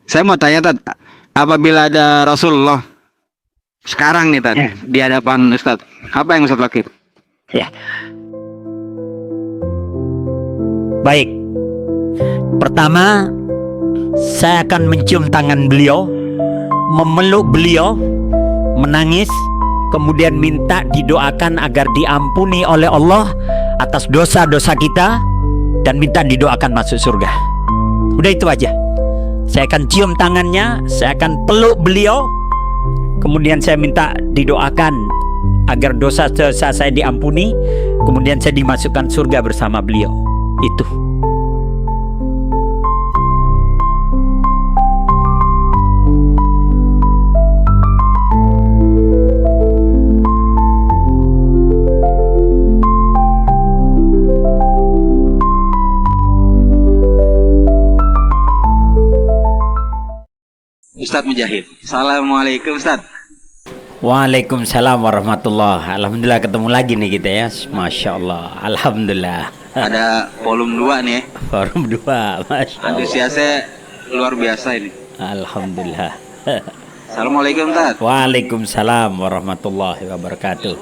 Saya mau tanya Tat, apabila ada Rasulullah sekarang nih Tat, di hadapan Ustaz, apa yang Ustaz lakukan? Ya. Baik. Pertama, saya akan mencium tangan beliau, memeluk beliau, menangis, kemudian minta didoakan agar diampuni oleh Allah atas dosa-dosa kita, dan minta didoakan masuk surga. Udah itu aja. Saya akan cium tangannya, saya akan peluk beliau, kemudian saya minta didoakan agar dosa-dosa saya diampuni, kemudian saya dimasukkan surga bersama beliau. Itu. Ustaz Mujahid. Assalamualaikum Ustaz. Waalaikumsalam warahmatullahi. Alhamdulillah ketemu lagi nih kita ya. Masya Allah. Alhamdulillah. Ada volume 2 nih. Forum 2. Masya Allah. Antusiasnya luar biasa ini. Alhamdulillah. Assalamualaikum Ustaz. Waalaikumsalam warahmatullahi wabarakatuh.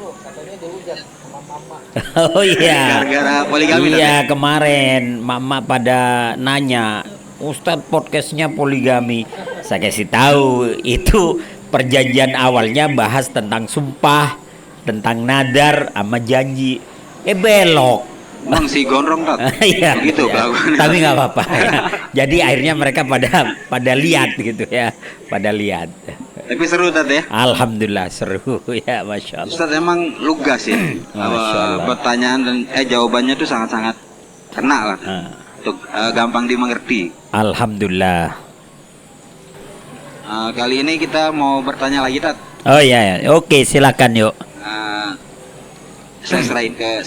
Oh iya. Gara-gara poligami. Iya, kemarin mama pada nanya, Ustadz podcastnya poligami. Saya kasih tahu itu perjanjian awalnya bahas tentang sumpah, tentang nadar sama janji. Belok. Bang si gondrong Tat. Iya. Gitu Ya. Tapi nggak apa-apa. Ya. Jadi akhirnya mereka pada lihat gitu ya, pada lihat. Tapi seru Tat ya. Alhamdulillah seru ya, masya Allah. Ustaz emang lugas ya. Masya Allah. Pertanyaan dan jawabannya tuh sangat-sangat kena lah. Untuk gampang dimengerti. Alhamdulillah. Kali ini kita mau bertanya lagi Tat. Oh iya, ya. Oke silakan yuk. Saya serahin ke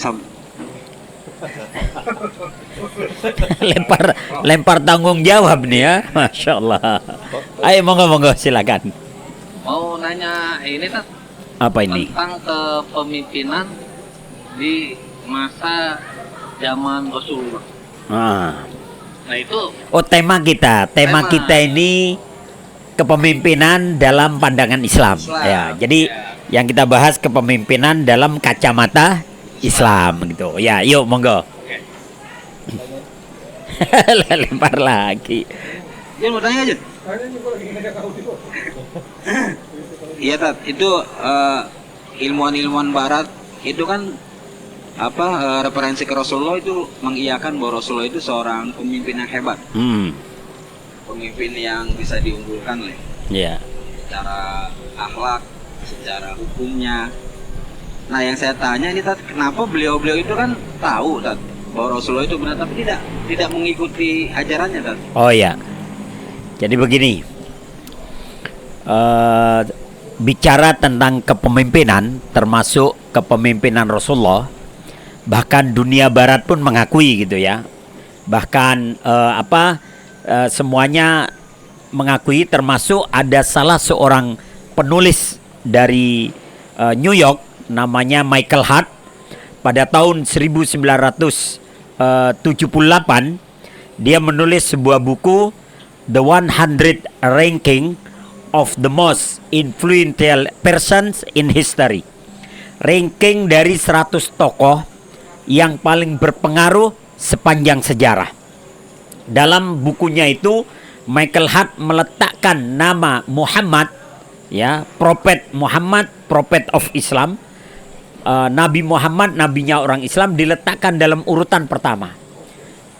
lempar tanggung jawab nih ya, masya Allah. Ayo monggo silakan. Mau nanya ini Tat, Apa ini? tentang kepemimpinan di masa zaman Rasulullah. Nah itu Oh tema kita ini kepemimpinan dalam pandangan Islam. Ya, jadi yang kita bahas kepemimpinan dalam kacamata Islam gitu. Ya, yuk monggo. Lempar lagi. Dia mau tanya aja. Iya Tat, itu ilmuwan-ilmuwan Barat itu kan referensi ke Rasulullah itu mengiyakan bahwa Rasulullah itu seorang pemimpin yang hebat, pemimpin yang bisa diunggulkan lah. Iya. Secara akhlak, secara hukumnya. Nah yang saya tanya ini Tat, kenapa beliau-beliau itu kan tahu Tat bahwa Rasulullah itu benar tapi tidak mengikuti ajarannya Tat? Oh ya. Jadi begini. Bicara tentang kepemimpinan, termasuk kepemimpinan Rasulullah, bahkan dunia Barat pun mengakui gitu ya. Bahkan semuanya mengakui, termasuk ada salah seorang penulis dari New York namanya Michael Hart. Pada tahun 1978 dia menulis sebuah buku The 100 Ranking of the Most Influential Persons in History. Ranking dari 100 tokoh yang paling berpengaruh sepanjang sejarah. Dalam bukunya itu Michael Hart meletakkan nama Muhammad, ya, Prophet Muhammad, Prophet of Islam, Nabi Muhammad, nabinya orang Islam, diletakkan dalam urutan pertama.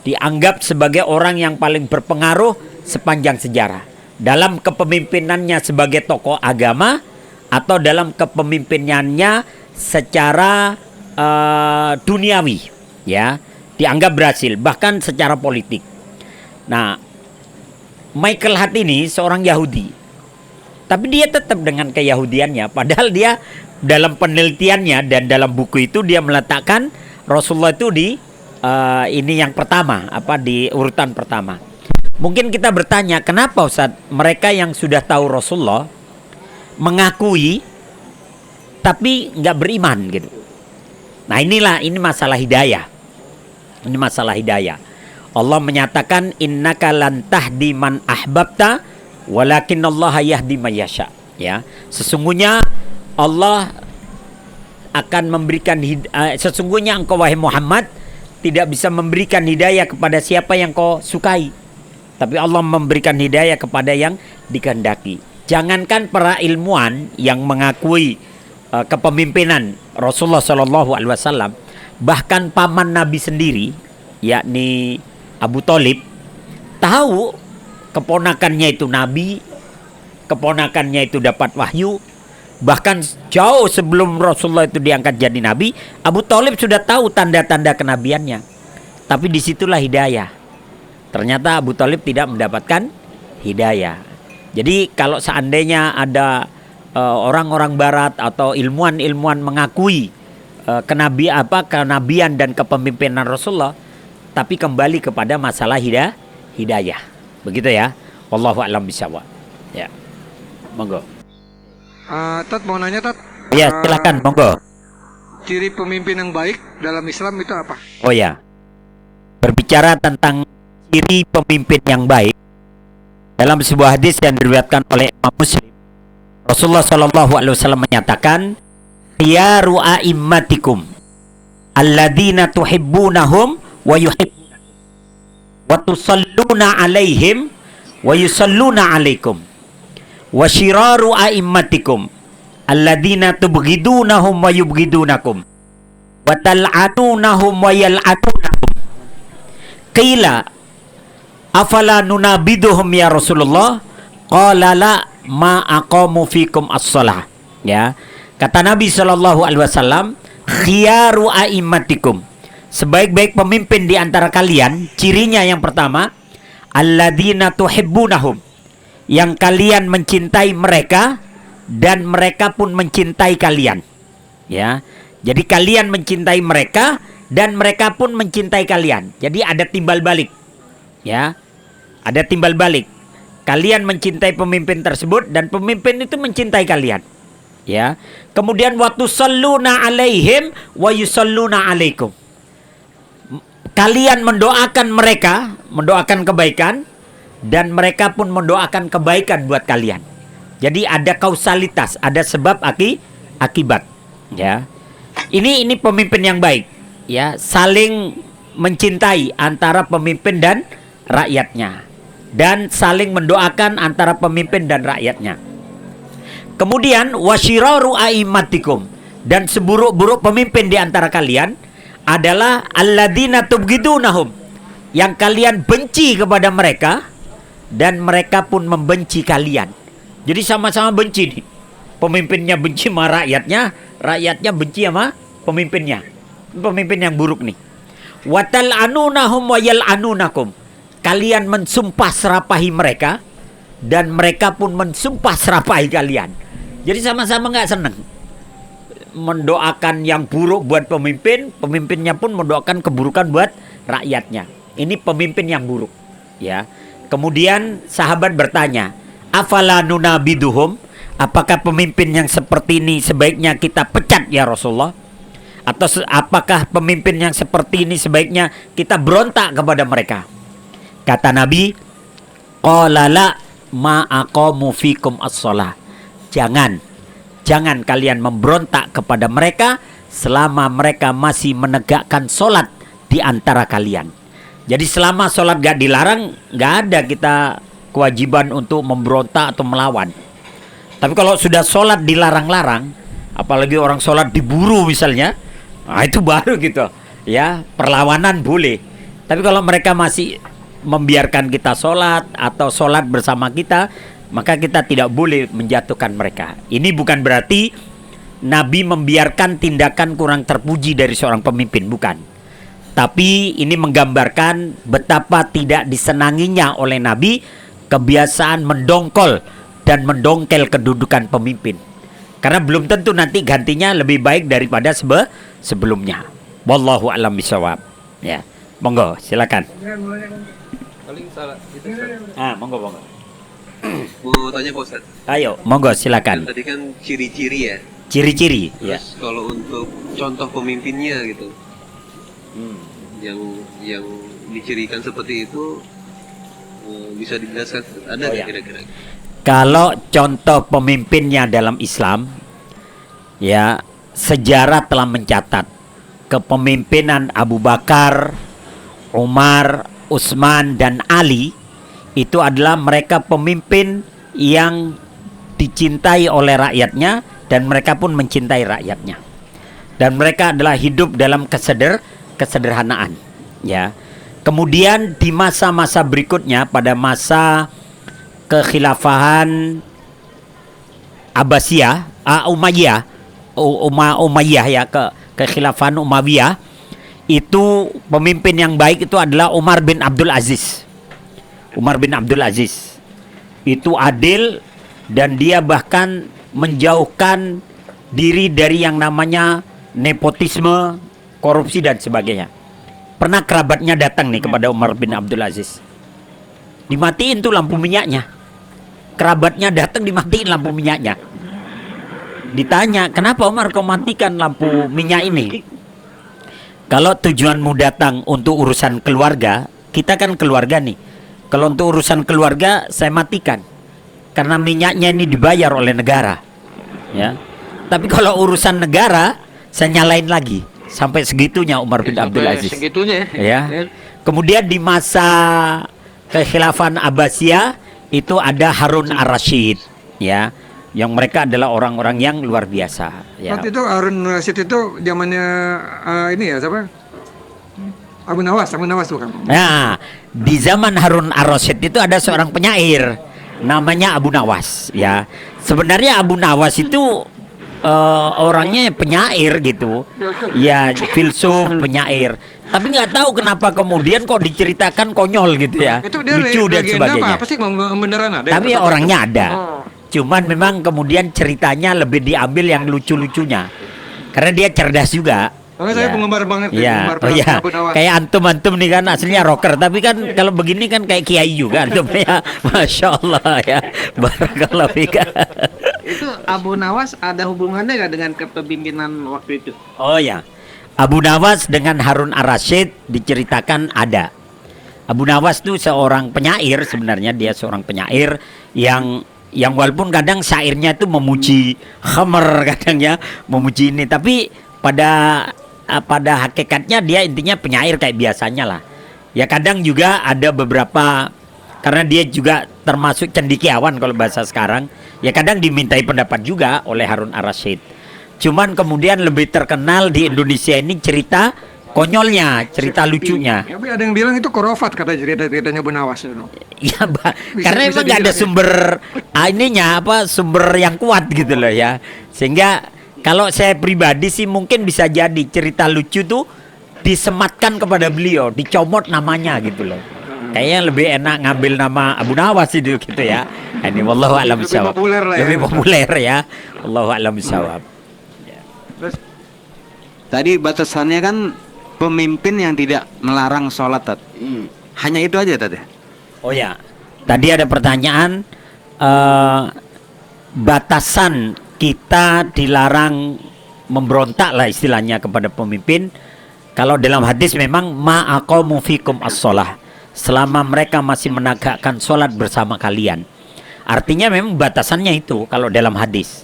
Dianggap sebagai orang yang paling berpengaruh sepanjang sejarah. Dalam kepemimpinannya sebagai tokoh agama atau dalam kepemimpinannya secara duniawi, ya, dianggap berhasil, bahkan secara politik. Nah, Michael Hart ini seorang Yahudi, tapi dia tetap dengan keyahudiannya, padahal dia dalam penelitiannya dan dalam buku itu dia meletakkan Rasulullah itu di ini yang pertama, di urutan pertama. Mungkin kita bertanya, kenapa Ustaz mereka yang sudah tahu Rasulullah mengakui tapi nggak beriman gitu? Nah ini masalah hidayah. Ini masalah hidayah. Allah menyatakan innaka lan tahdi man ahbabta Walakinallaha yahdi may yasha. Ya, sesungguhnya Allah akan memberikan sesungguhnya engkau wahai Muhammad tidak bisa memberikan hidayah kepada siapa yang kau sukai, tapi Allah memberikan hidayah kepada yang dikehendaki. Jangankan para ilmuwan yang mengakui kepemimpinan Rasulullah Shallallahu Alaihi Wasallam, bahkan paman Nabi sendiri, yakni Abu Thalib, tahu keponakannya itu Nabi, keponakannya itu dapat wahyu. Bahkan jauh sebelum Rasulullah itu diangkat jadi Nabi, Abu Thalib sudah tahu tanda-tanda kenabiannya. Tapi disitulah hidayah. Ternyata Abu Thalib tidak mendapatkan hidayah. Jadi kalau seandainya ada orang-orang Barat atau ilmuwan-ilmuwan mengakui kenabian dan kepemimpinan Rasulullah, tapi kembali kepada masalah hidayah. Begitu ya. Wallahu a'lam bishawab. Ya. Monggo. Tat mau nanya Tat. Ya, silakan, monggo. Ciri pemimpin yang baik dalam Islam itu apa? Oh ya. Berbicara tentang ciri pemimpin yang baik, dalam sebuah hadis yang diriwayatkan oleh Imam Muslim, Rasulullah Shallallahu Alaihi Wasallam menyatakan, "Khiyaru a'immatikum alladzina tuhibbunahum wa yuhibbunakum wa tusalluna alaihim wa yusalluna alaikum. Wa syiraru a'immatikum alladzina tubghidunahum wa yubghidunakum wa tal'anunahum wa yal'anunakum." Qila afala nunabiduhum ya Rasulullah? Qala la ma aqamu fikum as-shalah. Ya. Kata Nabi sallallahu alaihi wasallam, khiyaru a'immatikum, sebaik-baik pemimpin di antara kalian, cirinya yang pertama, alladzina tuhibbunahum, yang kalian mencintai mereka dan mereka pun mencintai kalian. Ya. Jadi kalian mencintai mereka dan mereka pun mencintai kalian. Jadi ada timbal balik. Ya. Ada timbal balik. Kalian mencintai pemimpin tersebut dan pemimpin itu mencintai kalian. Ya. Kemudian wa tusalluna alaihim wa yusalluna alaikum. Kalian mendoakan mereka, mendoakan kebaikan, dan mereka pun mendoakan kebaikan buat kalian. Jadi ada kausalitas, ada sebab akibat. Ya. Ini pemimpin yang baik. Ya, saling mencintai antara pemimpin dan rakyatnya, dan saling mendoakan antara pemimpin dan rakyatnya. Kemudian wasyiraru a'immatikum, dan seburuk-buruk pemimpin di antara kalian adalah alladzina tubghidunahum, yang kalian benci kepada mereka dan mereka pun membenci kalian. Jadi sama-sama benci nih. Pemimpinnya benci sama rakyatnya, rakyatnya benci sama pemimpinnya. Pemimpin yang buruk nih. Watal anunahum wayal anunakum, kalian mensumpah serapahi mereka dan mereka pun mensumpah serapahi kalian. Jadi sama-sama nggak seneng, mendoakan yang buruk buat pemimpin, pemimpinnya pun mendoakan keburukan buat rakyatnya. Ini pemimpin yang buruk. Ya. Kemudian sahabat bertanya, afala nunabiduhum, apakah pemimpin yang seperti ini sebaiknya kita pecat ya Rasulullah? Atau apakah pemimpin yang seperti ini sebaiknya kita berontak kepada mereka? Kata Nabi, qala la ma aqamu fikum as-shalah. Jangan kalian memberontak kepada mereka selama mereka masih menegakkan sholat di antara kalian. Jadi selama sholat gak dilarang, gak ada kita kewajiban untuk memberontak atau melawan. Tapi kalau sudah sholat dilarang-larang, apalagi orang sholat diburu misalnya, nah itu baru gitu ya, perlawanan boleh. Tapi kalau mereka masih membiarkan kita sholat atau sholat bersama kita, maka kita tidak boleh menjatuhkan mereka. Ini bukan berarti Nabi membiarkan tindakan kurang terpuji dari seorang pemimpin, bukan. Tapi ini menggambarkan betapa tidak disenanginya oleh Nabi kebiasaan mendongkol dan mendongkel kedudukan pemimpin. Karena belum tentu nanti gantinya lebih baik daripada sebelumnya. Wallahu a'lam bishawab. Ya, monggo silakan. Paling salah itu. Monggo. Mau tanya Pak Ustaz. Ayo, monggo silakan. Tadi kan ciri-ciri ya. Ciri-ciri, ya. Terus kalau untuk contoh pemimpinnya gitu, yang dicirikan seperti itu, Bisa dijelaskan ada Oh, nggak ya. kira-kira? Kalau contoh pemimpinnya dalam Islam, ya sejarah telah mencatat kepemimpinan Abu Bakar, Umar, Utsman dan Ali itu adalah mereka pemimpin yang dicintai oleh rakyatnya dan mereka pun mencintai rakyatnya. Dan mereka adalah hidup dalam kesederhanaan, ya. Kemudian di masa-masa berikutnya pada masa kekhilafahan Abbasiyah, Umayyah ya, kekhilafahan Umayyah, itu pemimpin yang baik itu adalah Umar bin Abdul Aziz. Umar bin Abdul Aziz itu adil dan dia bahkan menjauhkan diri dari yang namanya nepotisme, korupsi dan sebagainya. Pernah kerabatnya datang nih kepada Umar bin Abdul Aziz. Dimatiin tuh lampu minyaknya. Kerabatnya datang dimatiin lampu minyaknya. Ditanya, kenapa Umar kau matikan lampu minyak ini? Kalau tujuanmu datang untuk urusan keluarga, kita kan keluarga nih. Kalau untuk urusan keluarga, saya matikan. Karena minyaknya ini dibayar oleh negara. Ya. Tapi kalau urusan negara, saya nyalain lagi. Sampai segitunya Umar bin Abdul Aziz. Segitunya Ya. Kemudian di masa kekhilafan Abbasiyah itu ada Harun ar-Rasyid, ya, yang mereka adalah orang-orang yang luar biasa. Ya. Waktu itu Harun Rasyid itu zamannya ini ya siapa? Abu Nawas bukan? Nah, di zaman Harun ar-Rasyid itu ada seorang penyair namanya Abu Nawas, ya. Sebenarnya Abu Nawas itu orangnya penyair gitu, ya, filsuf, penyair. Tapi nggak tahu kenapa kemudian kok diceritakan konyol gitu ya, Itu dia lucu dan legenda sebagainya. apa sih beneran ada? Tapi orangnya ada. Cuman memang kemudian ceritanya lebih diambil yang lucu-lucunya. Karena dia cerdas juga. Oh, saya penggemar banget ya, Iya, penggemar oh iya. Abu Nawas. Kayak antum nih kan aslinya rocker, tapi kan kalau begini kan kayak kiai juga antum ya. Masya Allah ya. Barakallahu fika. Itu Abu Nawas ada hubungannya nggak dengan kepemimpinan waktu itu? Oh ya. Abu Nawas dengan Harun ar-Rasyid diceritakan ada. Abu Nawas itu seorang penyair, sebenarnya dia seorang penyair yang walaupun kadang syairnya itu memuji khamr, kadang ya memuji ini, tapi pada hakikatnya dia intinya penyair kayak biasanya lah. Ya kadang juga ada beberapa, karena dia juga termasuk cendekiawan kalau bahasa sekarang, ya kadang dimintai pendapat juga oleh Harun ar-Rasyid. Cuman kemudian lebih terkenal di Indonesia ini cerita konyolnya, cerita lucunya. Ya, tapi ada yang bilang itu korofat kata ceritanya Abu Nawas itu. Ya, karena emang nggak ada dibilang ya. sumber sumber yang kuat gitu loh ya. Sehingga kalau saya pribadi sih mungkin bisa jadi cerita lucu tuh disematkan kepada beliau, dicomot namanya gitu loh. Kayaknya lebih enak ngambil nama Abu Nawas itu gitu ya. Ini wallahu a'lam Lebih bishawab. populer lah ya. Lebih populer ya. Wallahu a'lam bishawab. Tadi batasannya kan pemimpin yang tidak melarang sholat, Tat. Hanya itu aja, Tat ya? Oh ya, tadi ada pertanyaan batasan kita dilarang memberontak lah istilahnya kepada pemimpin. Kalau dalam hadis memang ma'aqamu fikum as-shalah, selama mereka masih menegakkan sholat bersama kalian. Artinya memang batasannya itu kalau dalam hadis.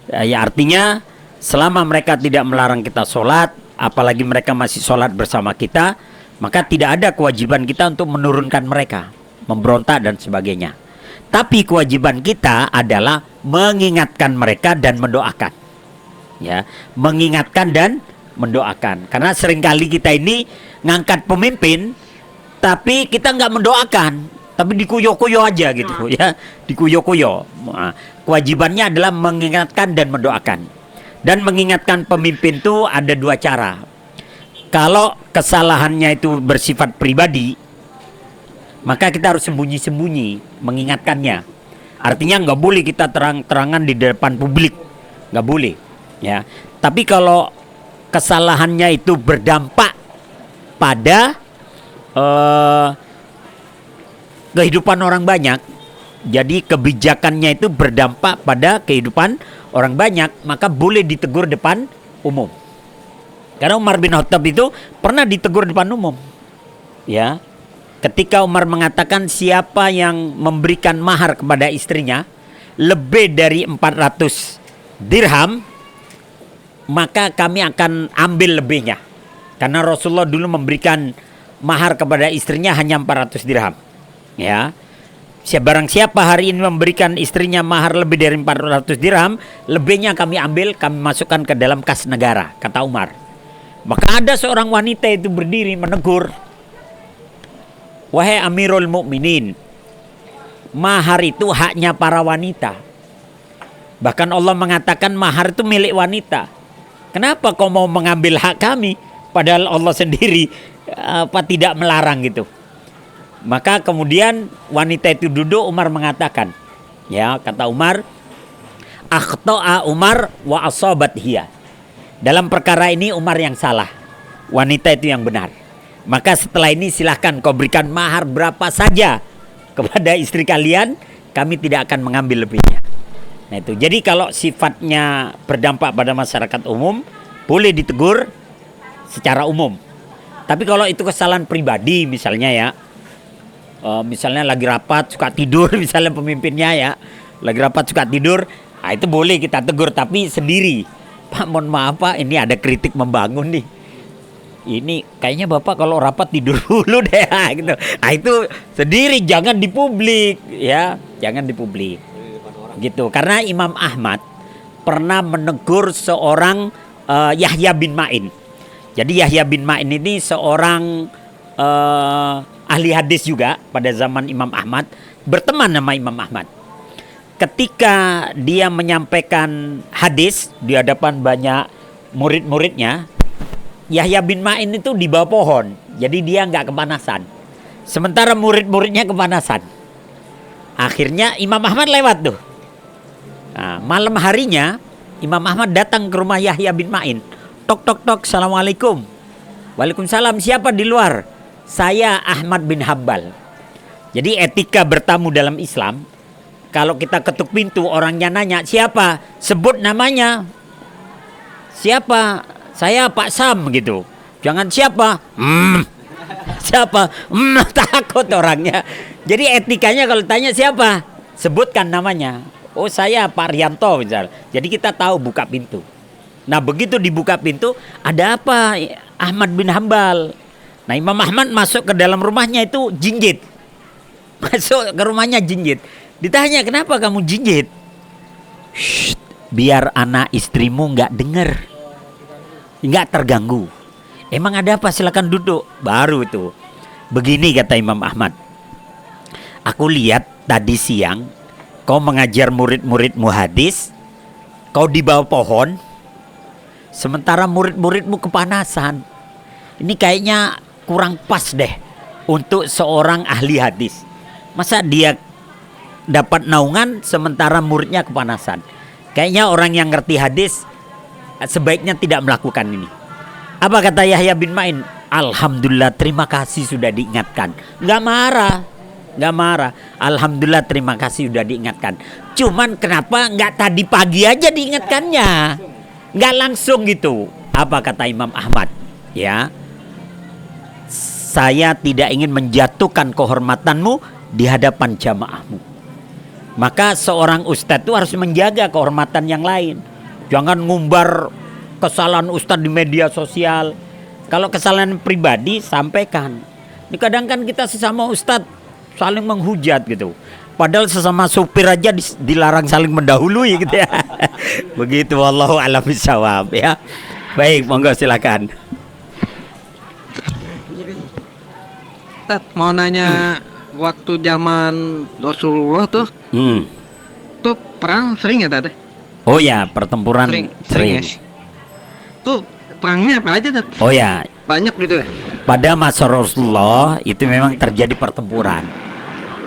Ya artinya selama mereka tidak melarang kita sholat, apalagi mereka masih sholat bersama kita, maka tidak ada kewajiban kita untuk menurunkan mereka, memberontak dan sebagainya. Tapi kewajiban kita adalah mengingatkan mereka dan mendoakan. Ya, mengingatkan dan mendoakan. Karena seringkali kita ini ngangkat pemimpin, tapi kita nggak mendoakan, tapi dikuyo-kuyo aja gitu ya, dikuyo-kuyo. Nah, kewajibannya adalah mengingatkan dan mendoakan. Dan mengingatkan pemimpin itu ada dua cara. Kalau kesalahannya itu bersifat pribadi, maka kita harus sembunyi-sembunyi mengingatkannya. Artinya nggak boleh kita terang-terangan di depan publik, nggak boleh. Ya. Tapi kalau kesalahannya itu berdampak pada kehidupan orang banyak, jadi kebijakannya itu berdampak pada kehidupan orang banyak, maka boleh ditegur depan umum. Karena Umar bin Khattab itu pernah ditegur depan umum, ya. ketika Umar mengatakan siapa yang memberikan mahar kepada istrinya lebih dari 400 dirham, maka kami akan ambil lebihnya. Karena Rasulullah dulu memberikan mahar kepada istrinya hanya 400 dirham. Ya. Barang siapa hari ini memberikan istrinya mahar lebih dari 400 dirham, lebihnya kami ambil, kami masukkan ke dalam kas negara, kata Umar. Maka ada seorang wanita itu berdiri menegur, wahai Amirul Mukminin, mahar itu haknya para wanita. Bahkan Allah mengatakan mahar itu milik wanita. Kenapa kau mau mengambil hak kami? Padahal Allah sendiri tidak melarang gitu. Maka kemudian wanita itu duduk, Umar mengatakan, ya, kata Umar, akhta'a Umar wa asabat hiya. Dalam perkara ini Umar yang salah, wanita itu yang benar. Maka setelah ini silahkan kau berikan mahar berapa saja kepada istri kalian, kami tidak akan mengambil lebihnya. Nah itu, jadi kalau sifatnya berdampak pada masyarakat umum, boleh ditegur secara umum. Tapi kalau itu kesalahan pribadi misalnya ya, misalnya lagi rapat suka tidur, misalnya pemimpinnya ya, lagi rapat suka tidur, nah itu boleh kita tegur, tapi sendiri. Pak, mohon maaf Pak, ini ada kritik membangun nih. Ini kayaknya Bapak kalau rapat tidur dulu deh, gitu. Nah itu sendiri, jangan di publik, ya, jangan di publik, gitu. Karena Imam Ahmad pernah menegur seorang Yahya bin Ma'in. Jadi Yahya bin Ma'in ini seorang ahli hadis juga pada zaman Imam Ahmad, berteman sama Imam Ahmad. Ketika dia menyampaikan hadis di hadapan banyak murid-muridnya, Yahya bin Ma'in itu di bawah pohon, jadi dia nggak kepanasan. Sementara murid-muridnya kepanasan. Akhirnya Imam Ahmad lewat tuh. Nah, malam harinya Imam Ahmad datang ke rumah Yahya bin Ma'in. Tok tok tok, assalamualaikum. Waalaikumsalam, siapa di luar? Saya Ahmad bin Hambal. Jadi etika bertamu dalam Islam, kalau kita ketuk pintu orangnya nanya siapa, sebut namanya. Siapa? Saya Pak Sam gitu. Jangan siapa? Siapa? Takut orangnya. Jadi etikanya kalau tanya siapa, sebutkan namanya. Oh saya Pak Rianto misal. Jadi kita tahu buka pintu. Nah begitu dibuka pintu, ada apa? Ahmad bin Hambal. Nah Imam Ahmad masuk ke dalam rumahnya itu jinjit. Masuk ke rumahnya jinjit. Ditanya kenapa kamu jinjit? Shh, biar anak istrimu nggak dengar, nggak terganggu. Emang ada apa? Silakan duduk. Baru itu. Begini kata Imam Ahmad. Aku lihat tadi siang kau mengajar murid-muridmu hadis, kau di bawah pohon, sementara murid-muridmu kepanasan. Ini kayaknya kurang pas deh untuk seorang ahli hadis. Masa dia dapat naungan sementara muridnya kepanasan? Kayaknya orang yang ngerti hadis sebaiknya tidak melakukan ini. Apa kata Yahya bin Ma'in? Alhamdulillah, terima kasih sudah diingatkan. Nggak marah. Alhamdulillah, terima kasih sudah diingatkan. Cuman kenapa nggak tadi pagi aja diingatkannya? Nggak langsung gitu. Apa kata Imam Ahmad? Ya, saya tidak ingin menjatuhkan kehormatanmu di hadapan jamaahmu. Maka seorang ustadz itu harus menjaga kehormatan yang lain. Jangan ngumbar kesalahan ustadz di media sosial. Kalau kesalahan pribadi sampaikan. Ini kadang kan kita sesama ustadz saling menghujat gitu. Padahal sesama supir aja dilarang saling mendahului gitu ya. Begitu, wallahu a'lam bishawab ya. Baik, monggo silakan. Tat, mau nanya waktu zaman Rasulullah tuh perang sering ya Tat? Oh ya, pertempuran sering. ya? Tuh perangnya apa aja Tat? Oh ya, Banyak gitu ya? pada masa Rasulullah itu memang terjadi pertempuran.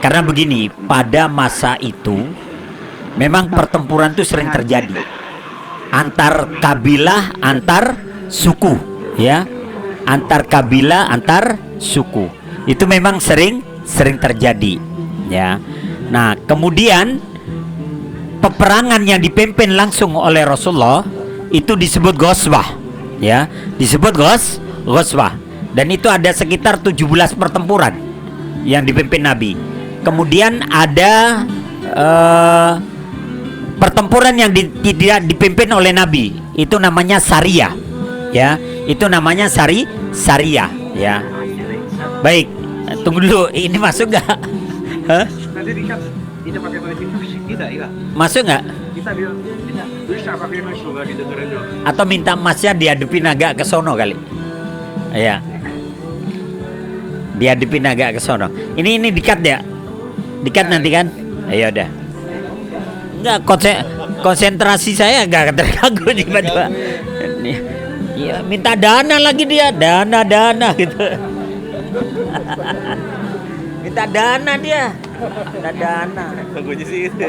Karena begini, pada masa itu memang pertempuran itu sering terjadi antar kabilah, antar suku, ya, antar kabilah, antar suku. Itu memang sering terjadi, ya. Nah, kemudian peperangan yang dipimpin langsung oleh Rasulullah itu disebut ghazwah, ya, disebut ghazwah. Dan itu ada sekitar 17 pertempuran. yang dipimpin Nabi. Kemudian ada pertempuran yang tidak dipimpin oleh Nabi, itu namanya Sariyah, ya. Itu namanya Sariyah, ya. Baik, tunggu dulu, ini masuk nggak? Hah? Nanti dikat, kita pakai bahasa Inggris. Tidak, iya. Masuk nggak? Kita bilang tidak. Bisa pakai Inggris juga didengerin dulu. Atau minta Masnya diadupin agak ke sono kali? Ya. Diadupin agak ke sono. Ini dikat ya? Dikat nanti kan? Ayo udah. Enggak, konsentrasi saya agak terganggu tiba-tiba. Ya, minta dana lagi dia, dana gitu. Minta dana dia. Minta dana. Bagusnya sih gitu.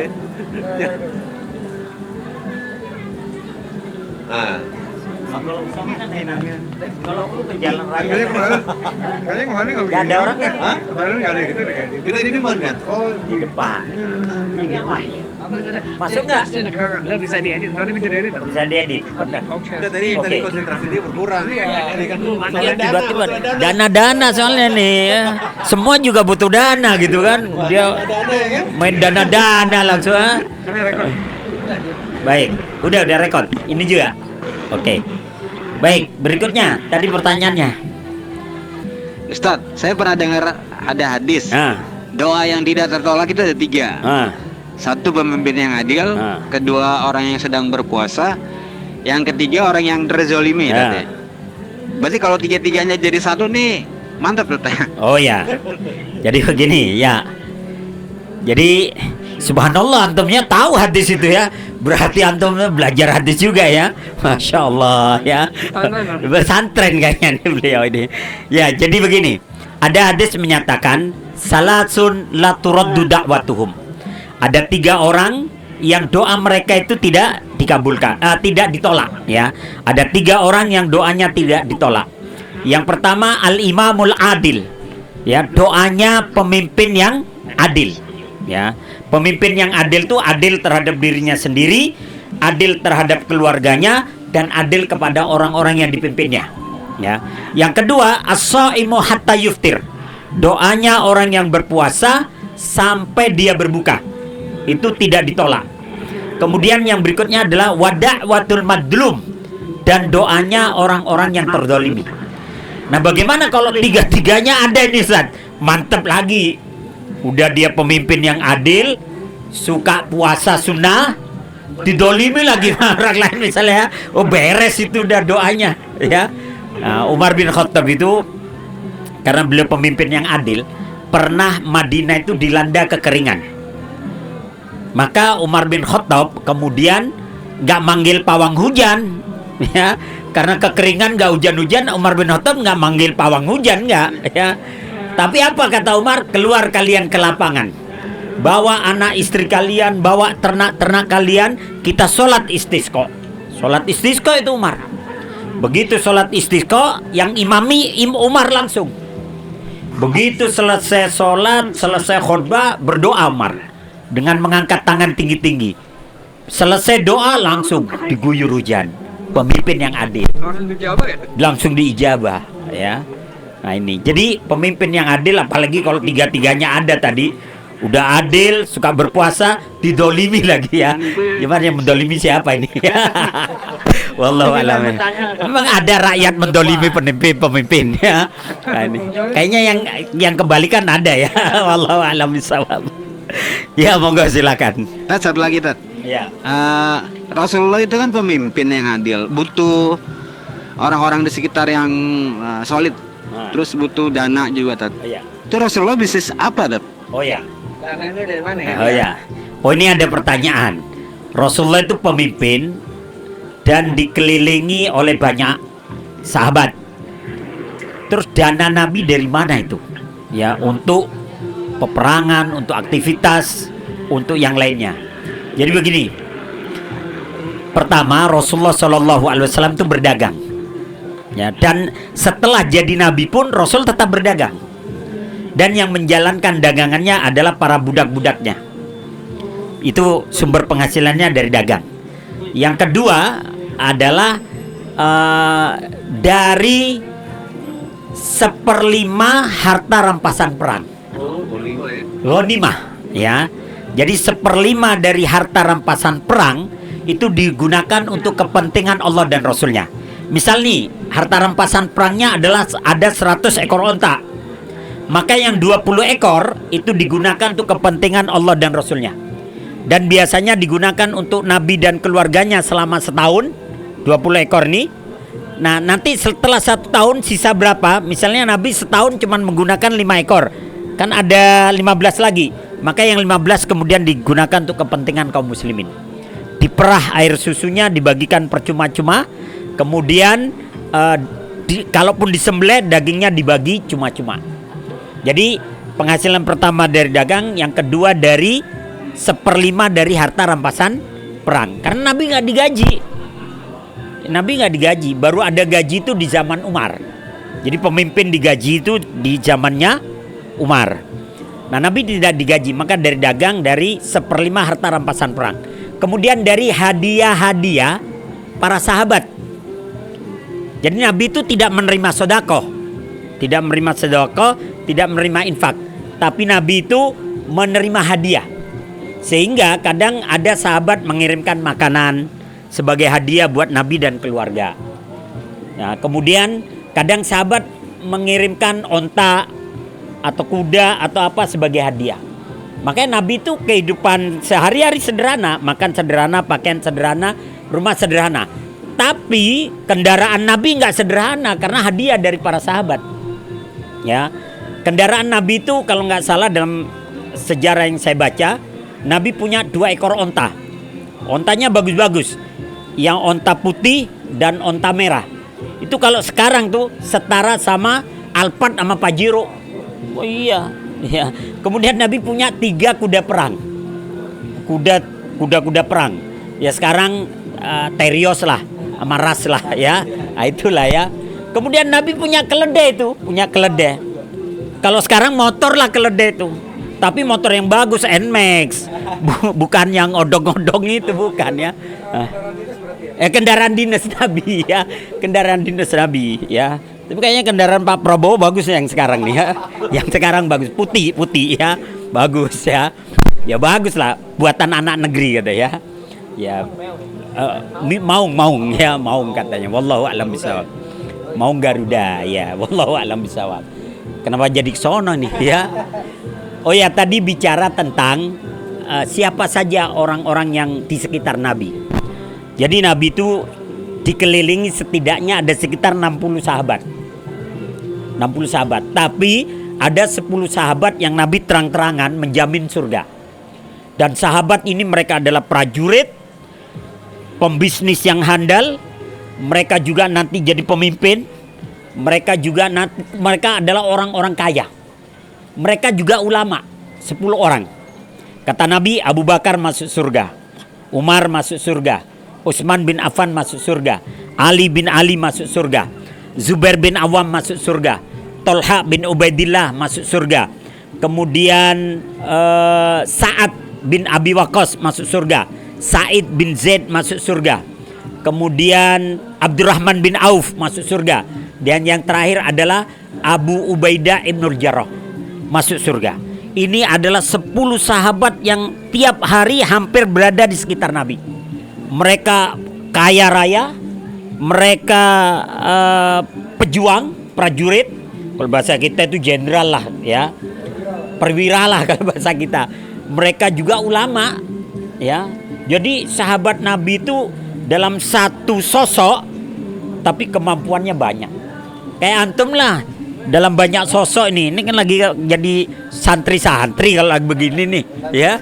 Ah, Kalau lu ke jalan Kayaknya kemarin nggak Nggak ada orang kan? Hah? Kemarin nggak ada gitu deh kayaknya. kita di depan kan? Oh, Di depan. Masuk nggak? Lo bisa diedit, nanti bisa diedit. Bisa diedit. Benar. Udah tadi Oke. konsentrasi dia berkurang. Tadi kan Soalnya tiba-tiba dana soalnya nih ya. Semua juga butuh dana gitu kan. Dia main dana langsung. Kami rekod. Baik, udah rekod. Ini juga. Oke. Baik, berikutnya tadi pertanyaannya. Ustadz, saya pernah dengar ada hadis. Nah, Doa yang tidak tertolak itu ada 3. ah, Satu, pemimpin yang adil. Ah. Kedua, orang yang sedang berpuasa. Yang ketiga, orang yang terzolimi. Ya. Tadi. Berarti kalau 3-3-nya jadi satu nih, mantap tuh. oh ya. Jadi begini ya. Jadi subhanallah antumnya tahu hadis itu ya. Berarti antum belajar hadis juga ya. Masya Allah ya. Bersantren kayaknya nih beliau ini. Ya, jadi begini. Ada hadis menyatakan salasun la turaddu da'watuhum. Ada 3 orang yang doa mereka itu tidak dikabulkan, tidak ditolak ya. Ada 3 orang yang doanya tidak ditolak. Yang pertama al-imamul adil. Ya, doanya pemimpin yang adil. Ya, pemimpin yang adil itu adil terhadap dirinya sendiri, adil terhadap keluarganya, dan adil kepada orang-orang yang dipimpinnya. Ya. Yang kedua, as-shaimu hatta yuftir. Doanya orang yang berpuasa sampai dia berbuka. Itu tidak ditolak. Kemudian yang berikutnya adalah wada'watul madlum, dan doanya orang-orang yang terdolimi. Nah, bagaimana kalau 3-3-nya ada ini, Ustaz? Mantap lagi. Udah dia pemimpin yang adil, suka puasa sunnah, didolimi lagi orang lain misalnya. Oh, beres itu udah doanya ya. Nah, Umar bin Khattab itu karena beliau pemimpin yang adil, pernah Madinah itu dilanda kekeringan. Maka Umar bin Khattab kemudian nggak manggil pawang hujan, ya, karena kekeringan nggak hujan-hujan. Umar bin Khattab nggak manggil pawang hujan, nggak, ya. Tapi apa kata Umar? Keluar kalian ke lapangan, bawa anak istri kalian, bawa ternak-ternak kalian, kita sholat istisqa. Sholat istisqa itu Umar. Begitu sholat istisqa, yang imami Umar langsung. Begitu selesai sholat, selesai khutbah, berdoa Umar dengan mengangkat tangan tinggi-tinggi. Selesai doa langsung diguyur hujan. Pemimpin yang adil. Langsung dijawab ya? Langsung diijabah, ya. Nah ini, jadi pemimpin yang adil, apalagi kalau 3-3-nya ada tadi, udah adil, suka berpuasa, didolimi lagi ya. Gimana yang mendolimi siapa ini? Wallahu a'lam. Memang ada rakyat mendolimi pemimpin ya. Nah, ini. Kayaknya yang kebalikan ada ya. Wallahu a'lam bishawab. Ya, monggo silakan. Tat, satu lagi, Tat. Ya. Rasulullah itu kan pemimpin yang adil, butuh orang-orang di sekitar yang solid. Terus butuh dana juga, Tat. Iya. Itu Rasulullah bisnis apa, Tat? Oh ya. Dananya dari mana ya? Oh ya. Oh, ini ada pertanyaan. Rasulullah itu pemimpin dan dikelilingi oleh banyak sahabat. Terus dana Nabi dari mana itu? Ya, untuk peperangan, untuk aktivitas, untuk yang lainnya. Jadi begini. Pertama, Rasulullah SAW itu berdagang. Ya, dan setelah jadi nabi pun Rasul tetap berdagang. Dan yang menjalankan dagangannya adalah para budak-budaknya. Itu sumber penghasilannya dari dagang. Yang kedua adalah dari 1/5 harta rampasan perang. Ghanimah, ya. Jadi 1/5 dari harta rampasan perang itu digunakan untuk kepentingan Allah dan Rasulnya. Misal nih, harta rampasan perangnya adalah ada 100 ekor onta. Maka yang 20 ekor itu digunakan untuk kepentingan Allah dan Rasulnya. Dan biasanya digunakan untuk Nabi dan keluarganya selama setahun, 20 ekor nih. Nah, nanti setelah 1 tahun sisa berapa? Misalnya Nabi setahun cuma menggunakan 5 ekor. Kan ada 15 lagi. Maka yang 15 kemudian digunakan untuk kepentingan kaum muslimin. Diperah air susunya, dibagikan percuma-cuma. Kemudian kalaupun disembelih, dagingnya dibagi cuma-cuma. Jadi penghasilan pertama dari dagang, yang kedua dari 1/5 dari harta rampasan perang. Karena Nabi nggak digaji. Nabi nggak digaji, baru ada gaji itu di zaman Umar. Jadi pemimpin digaji itu di zamannya Umar. Nah, Nabi tidak digaji, maka dari dagang dari 1/5 harta rampasan perang. Kemudian dari hadiah-hadiah para sahabat. Jadi Nabi itu tidak menerima sedekah, tidak menerima infak, tapi Nabi itu menerima hadiah. Sehingga kadang ada sahabat mengirimkan makanan sebagai hadiah buat Nabi dan keluarga. Nah, kemudian kadang sahabat mengirimkan onta atau kuda atau apa sebagai hadiah. Makanya Nabi itu kehidupan sehari-hari sederhana, makan sederhana, pakaian sederhana, rumah sederhana. Tapi kendaraan Nabi nggak sederhana karena hadiah dari para sahabat. Ya, kendaraan Nabi itu kalau nggak salah dalam sejarah yang saya baca, Nabi punya 2 ekor onta. Ontanya bagus-bagus, yang onta putih dan onta merah. Itu kalau sekarang tuh setara sama Alphard sama Pajero. Oh iya, ya. Kemudian Nabi punya 3 kuda perang, kuda perang. Ya sekarang Terios lah, sama Ras lah ya. Nah, itulah ya. Kemudian Nabi punya keledai itu, Kalau sekarang motor lah keledai itu. Tapi motor yang bagus, NMAX, bukan yang odong-odong itu, bukan ya. Kendaraan dinas Nabi ya, kendaraan dinas Nabi ya. Tapi kayaknya kendaraan Pak Prabowo bagus yang sekarang nih ya. Yang sekarang bagus, putih ya, bagus ya. Ya bagus lah, buatan anak negeri kata ya. Ya, maung ya, maung katanya. Wallahu a'lam bishawab. Maung Garuda ya, wallahu a'lam bishawab. Kenapa jadi sono nih ya? Oh ya, tadi bicara tentang siapa saja orang-orang yang di sekitar Nabi. Jadi Nabi itu dikelilingi setidaknya ada sekitar 60 sahabat. 60 sahabat. Tapi ada 10 sahabat yang Nabi terang-terangan menjamin surga. Dan sahabat ini mereka adalah prajurit, pembisnis yang handal. Mereka juga nanti jadi pemimpin. Mereka adalah orang-orang kaya. Mereka juga ulama, 10 orang. Kata Nabi, Abu Bakar masuk surga, Umar masuk surga, Utsman bin Affan masuk surga, Ali bin Ali masuk surga, Zubair bin Awam masuk surga, Tolha bin Ubaidillah masuk surga. Kemudian Sa'ad bin Abi Waqqas masuk surga, Sa'id bin Zaid masuk surga. Kemudian Abdurrahman bin Auf masuk surga. Dan yang terakhir adalah Abu Ubaidah ibn Jarrah masuk surga. Ini adalah 10 sahabat yang tiap hari hampir berada di sekitar Nabi. Mereka kaya raya, mereka pejuang, prajurit. Kalau bahasa kita itu jenderal lah ya, perwira lah kalau bahasa kita. Mereka juga ulama ya. Jadi sahabat Nabi itu dalam satu sosok tapi kemampuannya banyak. Kayak antum lah, dalam banyak sosok ini kan lagi jadi santri-santri kalau lagi begini nih ya.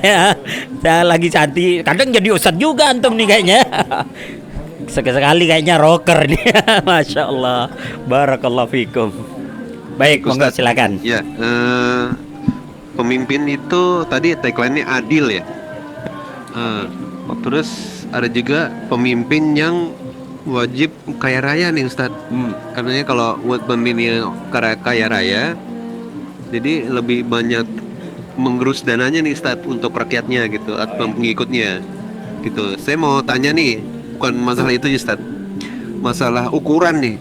Ya, saya lagi santri, kadang jadi ustadz juga antum nih kayaknya. Sekali kayaknya rocker nih. Masya Allah, barakallahu fikum. Baik, monggo silakan. Ya, pemimpin itu tadi tagline-nya adil ya. Terus ada juga pemimpin yang wajib kaya raya nih Ustadz. Karena kalau buat pemimpin kaya raya, jadi lebih banyak menggerus dananya nih Ustadz untuk rakyatnya gitu atau pengikutnya gitu. Saya mau tanya nih, bukan masalah itu Ustadz, masalah ukuran nih.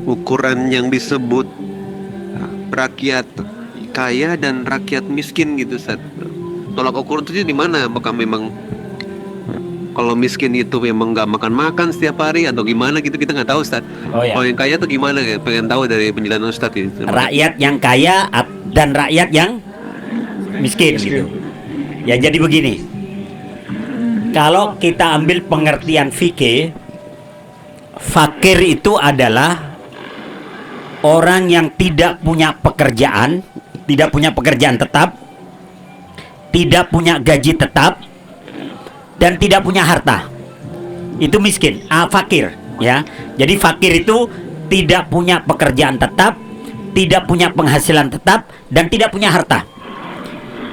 Ukuran yang disebut rakyat kaya dan rakyat miskin gitu, Ustaz. Tolak ukur itu di mana? Apakah memang kalau miskin itu memang nggak makan setiap hari atau gimana gitu, kita nggak tahu, Ustaz. Oh, ya. Kalau yang kaya tuh gimana? Pengen tahu dari penjelasan Ustaz itu. Rakyat yang kaya dan rakyat yang miskin gitu. Ya jadi begini. Kalau kita ambil pengertian fikih, fakir itu adalah orang yang tidak punya pekerjaan, tidak punya pekerjaan tetap, tidak punya gaji tetap, dan tidak punya harta. Itu miskin, fakir, ya. Jadi fakir itu tidak punya pekerjaan tetap, tidak punya penghasilan tetap, dan tidak punya harta.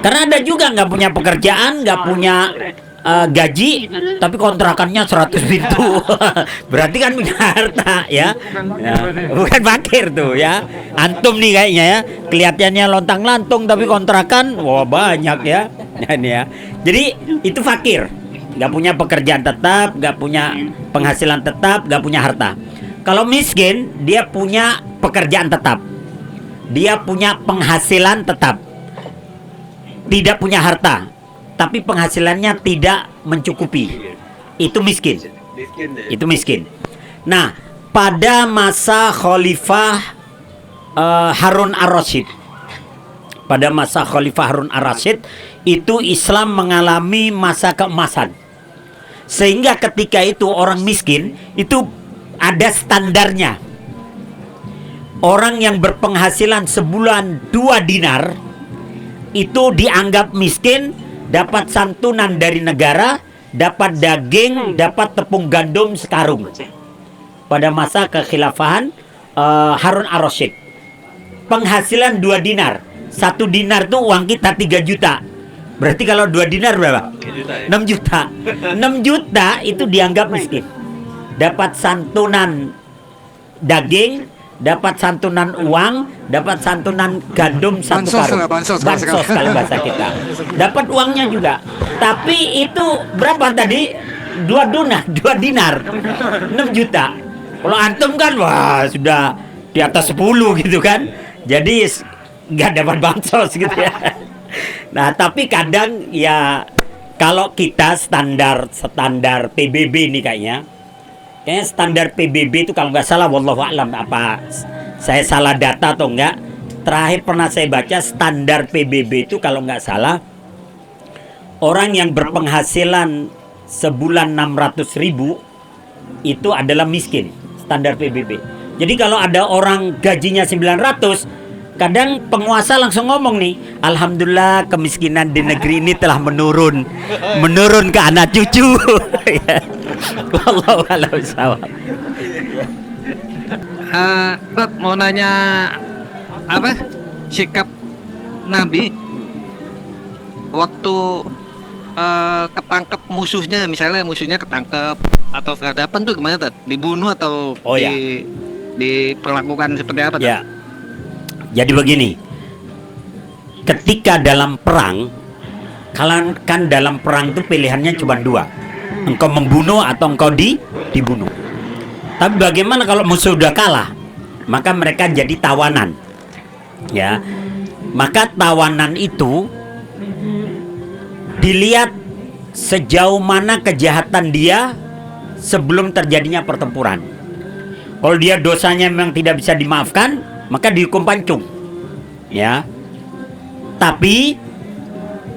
Karena ada juga nggak punya pekerjaan, nggak punya gaji, tapi kontrakannya 100 pintu. Berarti kan punya harta, ya. Bukan fakir tuh, ya. Antum nih kayaknya ya, kelihatannya lontang-lantung tapi kontrakan wah banyak ya. Ini ya. Jadi itu fakir, nggak punya pekerjaan tetap, nggak punya penghasilan tetap, nggak punya harta. Kalau miskin, dia punya pekerjaan tetap, dia punya penghasilan tetap, tidak punya harta, tapi penghasilannya tidak mencukupi. Itu miskin. Itu miskin. Nah, pada masa Khalifah Harun ar-Rasyid, pada masa Khalifah Harun ar-Rasyid itu Islam mengalami masa keemasan. Sehingga ketika itu orang miskin itu ada standarnya. Orang yang berpenghasilan sebulan 2 dinar itu dianggap miskin, dapat santunan dari negara, dapat daging, dapat tepung gandum sekarung. Pada masa kekhilafahan Harun ar-Rasyid, penghasilan 2 dinar. 1 dinar tuh uang kita 3 juta. Berarti kalau 2 dinar berapa? 6 juta. 6 juta itu dianggap miskin. Dapat santunan daging, dapat santunan uang, dapat santunan gandum 1 karung. Bansos Kalau bahasa kita. Dapat uangnya juga. Tapi itu berapa tadi? 2 dinar. 6 juta. Kalau antum kan wah sudah di atas 10 gitu kan. Jadi nggak dapat bansos gitu ya. Nah, tapi kadang ya kalau kita standar PBB nih kayaknya standar PBB itu kalau nggak salah, wallahu a'lam, apa saya salah data atau enggak, terakhir pernah saya baca standar PBB itu kalau nggak salah orang yang berpenghasilan sebulan 600.000 itu adalah miskin, standar PBB. Jadi kalau ada orang gajinya 900, kadang penguasa langsung ngomong nih, alhamdulillah kemiskinan di negeri ini telah menurun ke anak cucu. Wallahu a'lam bishawab. Ustaz, mau nanya apa sikap Nabi waktu ketangkep musuhnya, misalnya musuhnya ketangkep atau kehadapan tuh gimana, Tad? Dibunuh atau Oh, ya. diperlakukan seperti apa, Tad? Ya. Jadi begini, ketika dalam perang, kan dalam perang itu pilihannya cuma 2, engkau membunuh atau engkau dibunuh. Tapi bagaimana kalau musuh sudah kalah? Maka mereka jadi tawanan, ya. Maka tawanan itu dilihat sejauh mana kejahatan dia sebelum terjadinya pertempuran. Kalau dia dosanya memang tidak bisa dimaafkan, maka dihukum pancung, ya. Tapi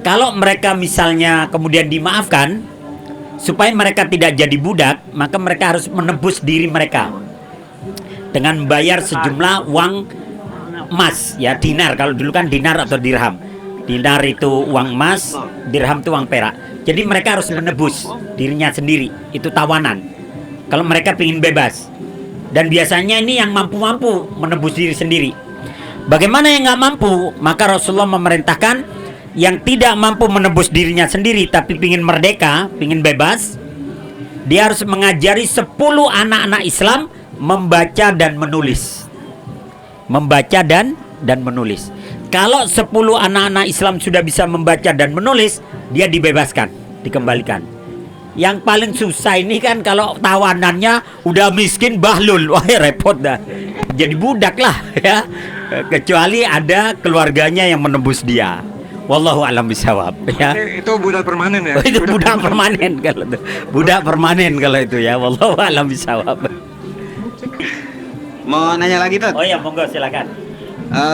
kalau mereka misalnya kemudian dimaafkan supaya mereka tidak jadi budak, maka mereka harus menebus diri mereka dengan membayar sejumlah uang emas, ya, dinar. Kalau dulu kan dinar atau dirham. Dinar itu uang emas, dirham itu uang perak. Jadi mereka harus menebus dirinya sendiri, itu tawanan. Kalau mereka ingin bebas. Dan biasanya ini yang mampu-mampu menebus diri sendiri. Bagaimana yang nggak mampu? Maka Rasulullah memerintahkan yang tidak mampu menebus dirinya sendiri tapi ingin merdeka, ingin bebas, dia harus mengajari 10 anak-anak Islam membaca dan menulis. Membaca dan menulis. Kalau 10 anak-anak Islam sudah bisa membaca dan menulis, dia dibebaskan, dikembalikan. Yang paling susah ini kan kalau tawanannya udah miskin bahlul, wah repot dah. Jadi budak lah, ya. Kecuali ada keluarganya yang menembus dia. Wallahu a'lam bishawab ya. Itu budak permanen ya. Oh, itu budak permanen kalau itu. Budak permanen kalau itu ya. Wallahu a'lam bishawab. Mau nanya lagi Tat? Oh ya, monggo silakan.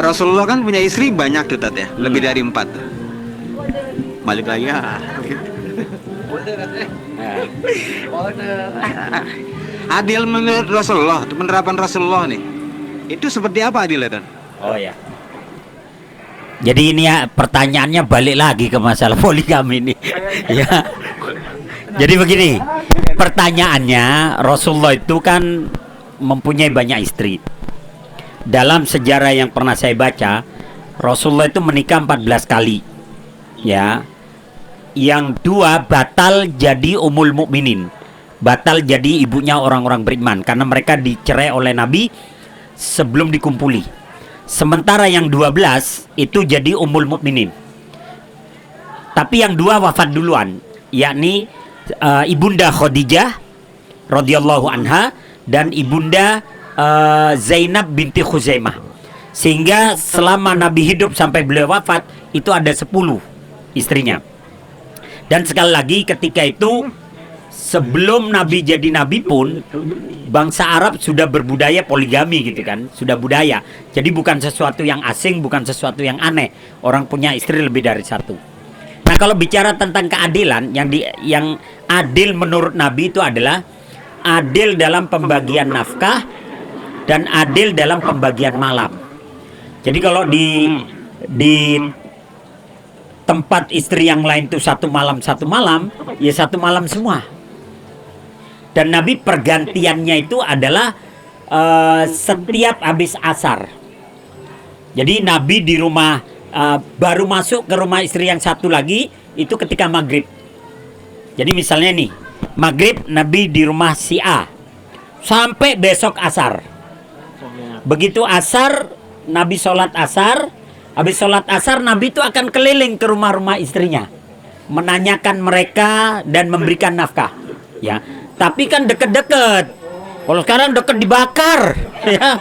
Rasulullah kan punya istri banyak tuh Tat ya, lebih dari 4. Balik lagi ya. Adil menurut Rasulullah, penerapan Rasulullah nih, itu seperti apa adilnya Tat? Oh ya. Jadi ini ya pertanyaannya balik lagi ke masalah poligami ini. Ya. Jadi begini, pertanyaannya Rasulullah itu kan mempunyai banyak istri. Dalam sejarah yang pernah saya baca, Rasulullah itu menikah 14 kali. Ya. Yang 2 batal jadi ummul mukminin. Batal jadi ibunya orang-orang beriman karena mereka dicerai oleh Nabi sebelum dikumpuli. Sementara yang 12 itu jadi ummul mukminin. Tapi yang 2 wafat duluan, yakni ibunda Khadijah radhiyallahu anha dan ibunda Zainab binti Khuzaimah. Sehingga selama Nabi hidup sampai beliau wafat itu ada 10 istrinya. Dan sekali lagi ketika itu sebelum Nabi jadi Nabi pun bangsa Arab sudah berbudaya poligami gitu kan, sudah budaya. Jadi bukan sesuatu yang asing, bukan sesuatu yang aneh. Orang punya istri lebih dari 1. Nah kalau bicara tentang keadilan, yang adil menurut Nabi itu adalah adil dalam pembagian nafkah dan adil dalam pembagian malam. Jadi kalau di tempat istri yang lain itu 1 malam, ya 1 malam semua. Dan Nabi pergantiannya itu adalah setiap habis asar. Jadi Nabi di rumah baru masuk ke rumah istri yang 1 lagi itu ketika maghrib. Jadi misalnya nih, maghrib Nabi di rumah si A sampai besok asar. Begitu asar Nabi sholat asar. Habis sholat asar Nabi itu akan keliling ke rumah-rumah istrinya, menanyakan mereka dan memberikan nafkah. Ya. Tapi kan deket-deket. Kalau sekarang deket dibakar, ya.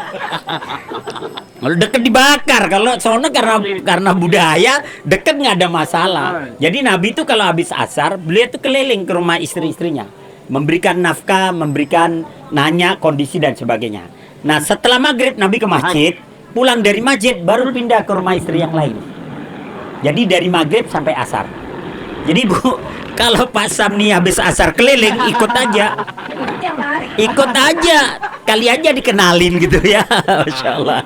Kalau deket dibakar, kalau soalnya karena budaya deket nggak ada masalah. Jadi Nabi itu kalau habis asar, beliau itu keliling ke rumah istri-istrinya, memberikan nafkah, memberikan nanya kondisi dan sebagainya. Nah setelah maghrib Nabi ke masjid, pulang dari masjid baru pindah ke rumah istri yang lain. Jadi dari maghrib sampai asar. Jadi Bu, kalau Pak Sam nih habis asar keliling, ikut aja. Ikut aja. Kali aja dikenalin gitu ya. Masya Allah.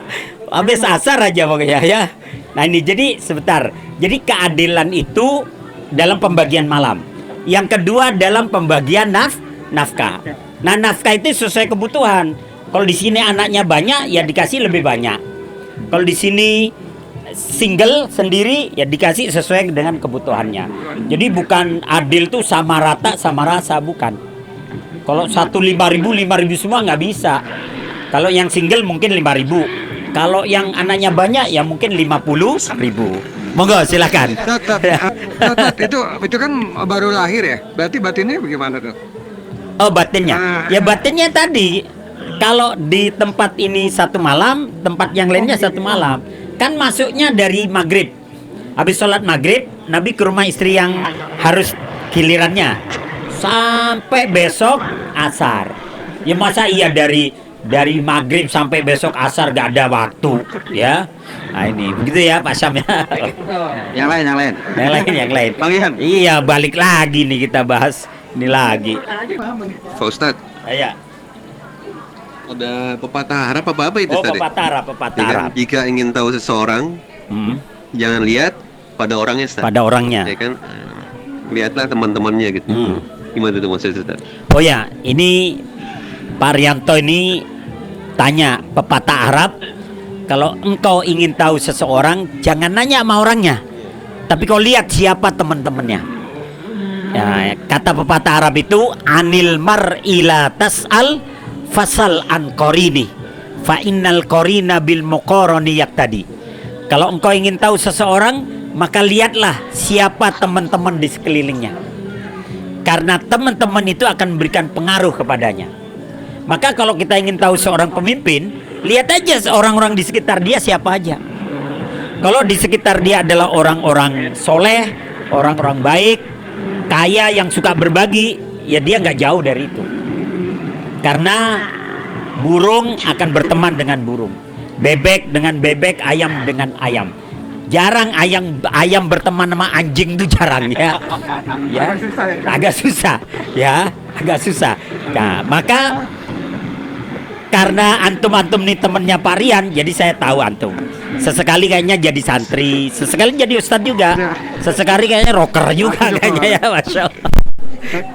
Habis asar aja pokoknya ya. Nah ini jadi sebentar. Jadi keadilan itu dalam pembagian malam. Yang kedua dalam pembagian nafkah. Nah nafkah itu sesuai kebutuhan. Kalau di sini anaknya banyak, ya dikasih lebih banyak. Kalau di sini single sendiri ya dikasih sesuai dengan kebutuhannya. Jadi bukan adil tuh sama rata sama rasa, bukan. Kalau 1 5.000 semua nggak bisa. Kalau yang single mungkin 5.000. Kalau yang anaknya banyak ya mungkin 50.000. Monggo silakan. Itu kan baru lahir ya. Berarti batinnya bagaimana tuh? Oh batinnya. Ya batinnya tadi kalau di tempat ini 1 malam, tempat yang lainnya 1 malam. Kan masuknya dari maghrib. Habis sholat maghrib, Nabi ke rumah istri yang harus gilirannya sampai besok asar. Ya masa iya dari maghrib sampai besok asar gak ada waktu, ya? Nah ini begitu ya Pak Sam ya. Yang lain. Yang lain. Bang Ihan. Iya balik lagi nih kita bahas ini lagi. Pak Ustadz, Ya. ada pepatah Arab apa itu Oh tadi? pepatah Ya kan? Arab. Jika ingin tahu seseorang, jangan lihat pada orangnya, Ustadz. Pada orangnya. Ya kan? Lihatlah teman-temannya gitu. Gimana itu maksudnya, Ustadz? Oh ya, ini Pak Rianto ini tanya pepatah Arab. Kalau engkau ingin tahu seseorang, jangan nanya sama orangnya, tapi kau lihat siapa teman-temannya. Ya, kata pepatah Arab itu anil mar'i la tas'al fasal an qarini fa innal qarina bil muqarani yaqtadi. Kalau engkau ingin tahu seseorang, maka lihatlah siapa teman-teman di sekelilingnya. Karena teman-teman itu akan memberikan pengaruh kepadanya. Maka kalau kita ingin tahu seorang pemimpin, Lihat aja orang-orang di sekitar dia siapa aja. Kalau di sekitar dia adalah orang-orang soleh, orang-orang baik, kaya yang suka berbagi, ya dia nggak jauh dari itu. Karena burung akan berteman dengan burung, bebek dengan bebek, ayam dengan ayam. Jarang ayam berteman sama anjing itu jarang ya. Ya, agak susah ya, agak susah. Nah, maka karena antum nih temennya Pak Rian, jadi saya tahu antum. Sesekali kayaknya jadi santri, sesekali jadi ustadz juga, sesekali kayaknya rocker juga kayaknya ya, masya Allah.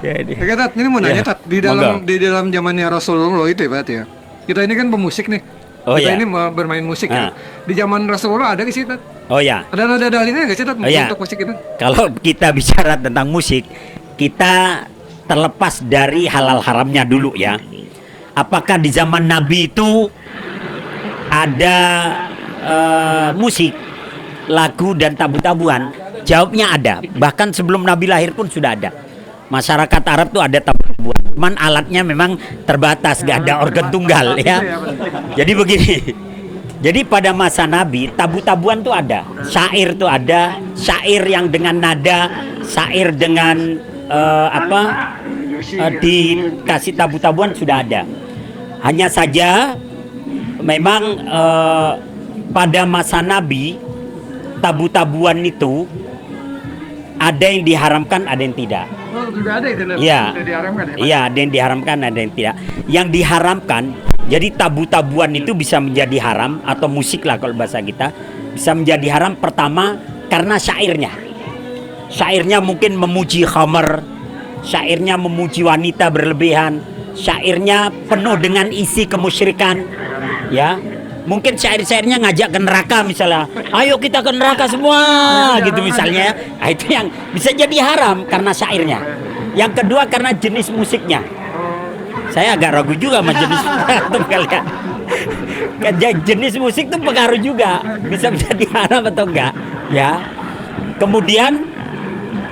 Jadi, Ya, Tat, ini mau nanya Ya, Tat, monggo. di dalam zamannya Rasulullah itu ya berarti ya. Kita ini kan pemusik nih. Oh, Kita ya. ini bermain musik Ah. ya. Di zaman Rasulullah ada nggak sih Tat? oh ya, Ada dalilnya nggak sih Tat Oh, ya. untuk musik itu? kalau kita bicara tentang musik, kita terlepas dari halal haramnya dulu ya. Apakah di zaman Nabi itu ada musik, lagu dan tabu-tabuan? Jawabnya ada. Bahkan sebelum Nabi lahir pun sudah ada. Masyarakat Arab tuh ada tabu-tabuan. Cuman alatnya memang terbatas, gak ada organ tunggal ya. Jadi begini. Jadi pada masa Nabi tabu-tabuan tuh ada. Syair tuh ada, syair yang dengan nada, syair dengan dikasih tabu-tabuan sudah ada. Hanya saja memang pada masa Nabi tabu-tabuan itu ada yang diharamkan, ada yang tidak. Oh, juga ada itu. Iya. Sudah diharamkan ya. Pak? Iya, ada yang diharamkan, ada yang tidak. Yang diharamkan, jadi tabu-tabuan itu bisa menjadi haram atau musik lah kalau bahasa kita bisa menjadi haram pertama karena syairnya. Syairnya mungkin memuji khamar, syairnya memuji wanita berlebihan, syairnya penuh dengan isi kemusyrikan, ya. Mungkin syair-syairnya ngajak ke neraka misalnya, ayo kita ke neraka semua gitu misalnya. Nah, itu yang bisa jadi haram karena syairnya. Yang kedua karena jenis musiknya. Saya agak ragu juga sama jenis itu kalian. Jenis musik itu pengaruh juga, bisa menjadi haram atau enggak, ya. Kemudian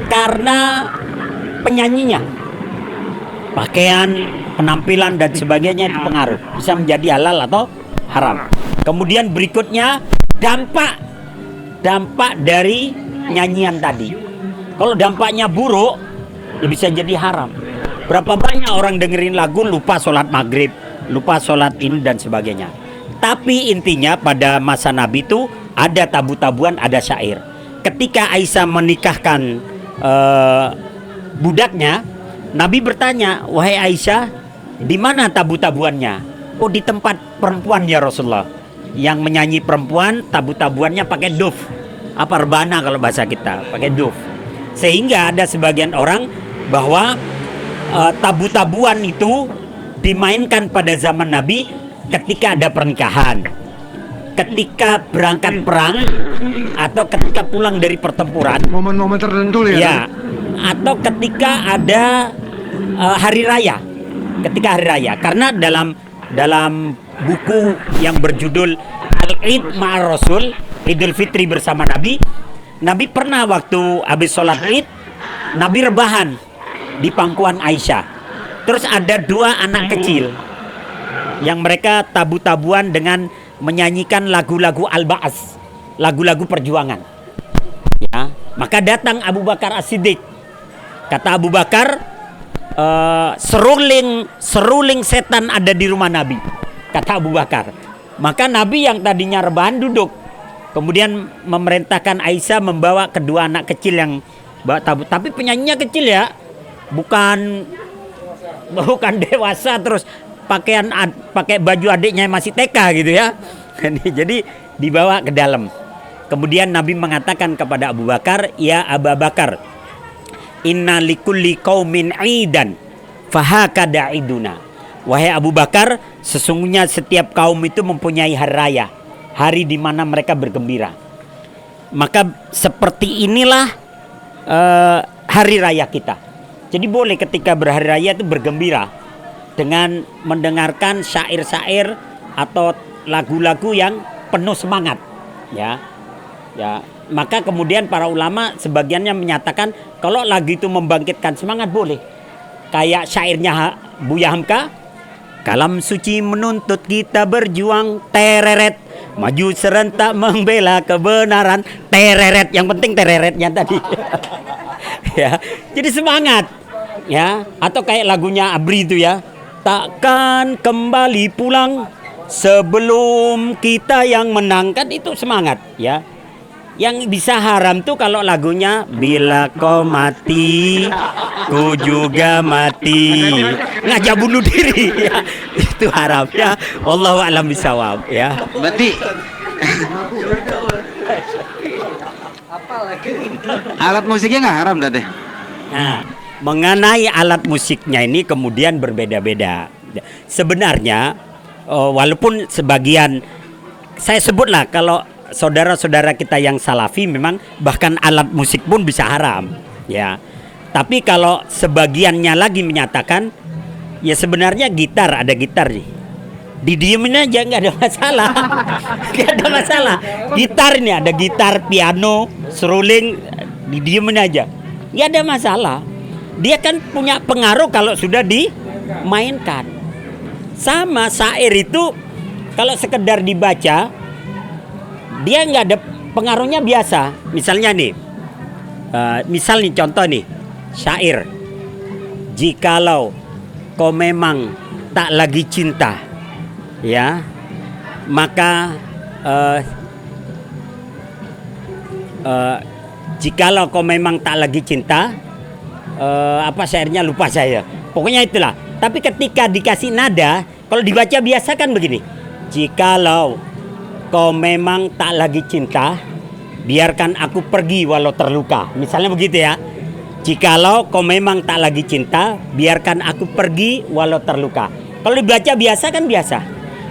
karena penyanyinya, pakaian, penampilan dan sebagainya itu pengaruh, bisa menjadi halal atau haram. Kemudian berikutnya dampak dari nyanyian tadi. Kalau dampaknya buruk, ya bisa jadi haram. Berapa banyak orang dengerin lagu lupa sholat maghrib, lupa sholat ini dan sebagainya. Tapi intinya pada masa Nabi itu ada tabu-tabuan, ada syair. Ketika Aisyah menikahkan budaknya, Nabi bertanya, wahai Aisyah, di mana tabu-tabuannya? Oh, di tempat perempuan ya Rasulullah. Yang menyanyi perempuan, tabu-tabuannya pakai duf. Apa rebana kalau bahasa kita, pakai duf. Sehingga ada sebagian orang bahwa tabu-tabuan itu dimainkan pada zaman Nabi ketika ada pernikahan, ketika berangkat perang, atau ketika pulang dari pertempuran. Momen-momen tertentu ya. Ya, atau ketika ada hari raya, ketika hari raya. Karena dalam buku yang berjudul Al-Id Ma'ar Rasul, Idul Fitri bersama Nabi, Nabi pernah waktu habis sholat Id, Nabi rebahan di pangkuan Aisyah. Terus ada dua anak kecil yang mereka tabu-tabuan dengan menyanyikan lagu-lagu Al-Ba'as, lagu-lagu perjuangan. Ya, maka datang Abu Bakar As-Siddiq. Kata Abu Bakar, seruling setan ada di rumah Nabi, kata Abu Bakar. Maka Nabi yang tadinya rebahan duduk, kemudian memerintahkan Aisyah membawa kedua anak kecil yang bawa tabu. Tapi penyanyinya kecil ya, bukan dewasa, terus pakai baju adiknya yang masih TK gitu ya. Jadi dibawa ke dalam. Kemudian Nabi mengatakan kepada Abu Bakar, ya Abu Bakar, inna likulli qaumin idan fahakada iduna. Wahai Abu Bakar, sesungguhnya setiap kaum itu mempunyai hari raya, hari di mana mereka bergembira. Maka seperti inilah hari raya kita. Jadi boleh ketika berhari raya itu bergembira dengan mendengarkan syair-syair atau lagu-lagu yang penuh semangat, ya. Ya, maka kemudian para ulama sebagiannya menyatakan kalau lagu itu membangkitkan semangat boleh. Kayak syairnya Buya Hamka, Kalam suci menuntut kita berjuang, tereret, maju serentak membela kebenaran, tereret. Yang penting tereretnya tadi. Ya, jadi semangat. Ya, atau kayak lagunya Abri itu ya. Takkan kembali pulang sebelum kita yang menang, kan itu semangat ya. Yang bisa haram tuh kalau lagunya bila kau mati, ku juga mati, ngajak bunuh diri ya. Itu haram ya. Wallahu a'lam bishawab ya. Berarti alat musiknya nggak haram tadi? Nah, mengenai alat musiknya ini kemudian berbeda-beda. Sebenarnya walaupun sebagian saya sebutlah kalau saudara-saudara kita yang salafi memang bahkan alat musik pun bisa haram ya. Tapi kalau sebagiannya lagi menyatakan ya sebenarnya gitar, ada gitar nih, didiemin aja nggak ada masalah. Nggak ada masalah. Gitar ini ada gitar, piano, seruling, didiemin aja nggak ada masalah. Dia kan punya pengaruh kalau sudah dimainkan. Sama syair itu kalau sekedar dibaca dia nggak ada pengaruhnya biasa. Misalnya nih, misal nih contoh nih, syair. Jikalau kau memang tak lagi cinta, ya, maka jikalau kau memang tak lagi cinta, apa syairnya lupa saya. Pokoknya itulah. Tapi ketika dikasih nada, kalau dibaca biasa kan begini. Jikalau kau memang tak lagi cinta, biarkan aku pergi walau terluka. Misalnya begitu ya. Jikalau kau memang tak lagi cinta, biarkan aku pergi walau terluka. Kalau dibaca biasa kan biasa.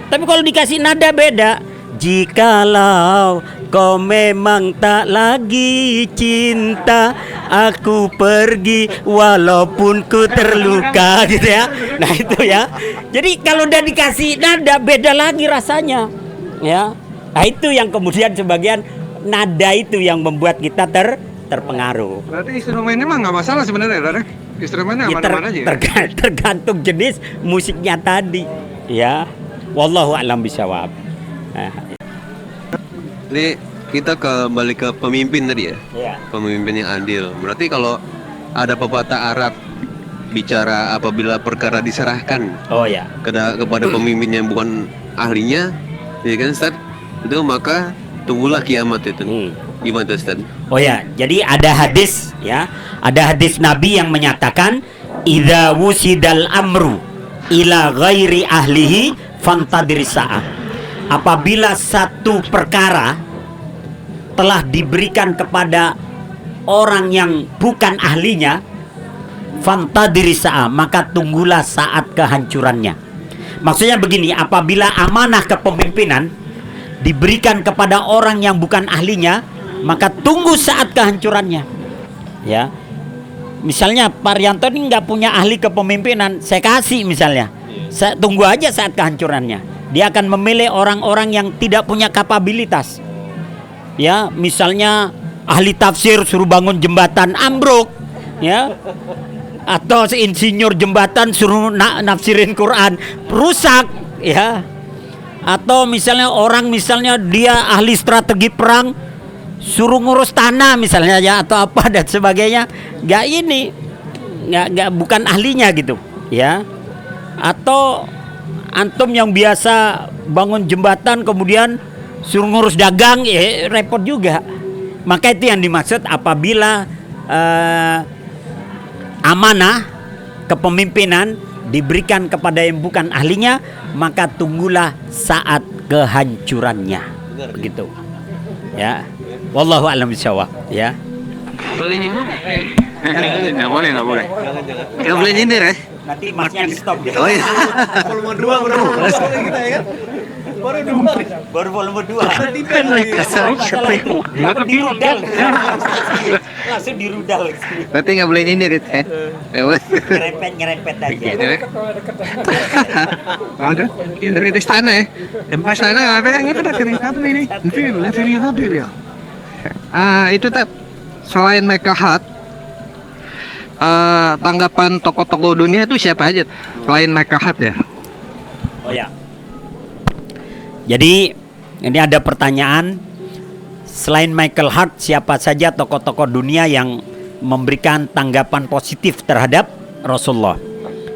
Tapi kalau dikasih nada beda. Jikalau kau memang tak lagi cinta, aku pergi walaupun ku terluka, gitu ya. Nah itu ya. Jadi kalau udah dikasih nada beda lagi rasanya. Ya. Nah itu yang kemudian sebagian nada itu yang membuat kita terpengaruh. Berarti instrumennya mah nggak masalah sebenarnya, Dar. Instrumennya Ya, aman-aman aja. tergantung jenis musiknya tadi, ya. Wallahu a'lam bishawab. Nah, Ini kita kembali ke pemimpin tadi ya. ya. Pemimpin yang adil. Berarti kalau ada pepatah Arab bicara apabila perkara diserahkan Oh ya. kepada pemimpin yang bukan ahlinya, ya kan Ustaz? Itu maka tunggulah kiamat itu. Gimana Ustaz? Oh ya, jadi ada hadis ya. Ada hadis Nabi yang menyatakan idza wusidal amru ila ghairi ahlihi fantadris sa'ah. Apabila satu perkara telah diberikan kepada orang yang bukan ahlinya, fantadris sa'ah, maka tunggulah saat kehancurannya. Maksudnya begini, apabila amanah kepemimpinan diberikan kepada orang yang bukan ahlinya, maka tunggu saat kehancurannya. Ya, misalnya Pak Rianto ini nggak punya ahli kepemimpinan, saya kasih misalnya, saya tunggu aja saat kehancurannya. Dia akan memilih orang-orang yang tidak punya kapabilitas. Ya, misalnya ahli tafsir suruh bangun jembatan ambruk, ya, atau insinyur jembatan suruh nafsirin Quran rusak, ya. Atau misalnya orang misalnya dia ahli strategi perang suruh ngurus tanah misalnya ya atau apa dan sebagainya, nggak bukan ahlinya gitu ya. Atau antum yang biasa bangun jembatan kemudian suruh ngurus dagang, ya repot juga. Maka itu yang dimaksud apabila amanah kepemimpinan diberikan kepada yang bukan ahlinya, maka tunggulah saat kehancurannya. Begitu. Ya. Wallahu a'lam bishawab, ya. Boleh nyindir? Nggak boleh. Nggak boleh nyindir ya? Nanti masnya di stop ya. Oh iya. Volume 2 bro. Kita ya kan. Baru volume 2. Kan mereka Langsung dirudal. Langsung dirudal. Berarti nggak boleh nyindir itu ya? Nyerempet aja. Ada. Dari istana ya. Istana apa yang itu dari apa ini? Dari apa ya? Itu tak selain Mekahat, tanggapan tokoh-tokoh dunia itu siapa aja selain Mekahat ya? Oh ya. Jadi ini ada pertanyaan, selain Michael Hart, siapa saja tokoh-tokoh dunia yang memberikan tanggapan positif terhadap Rasulullah?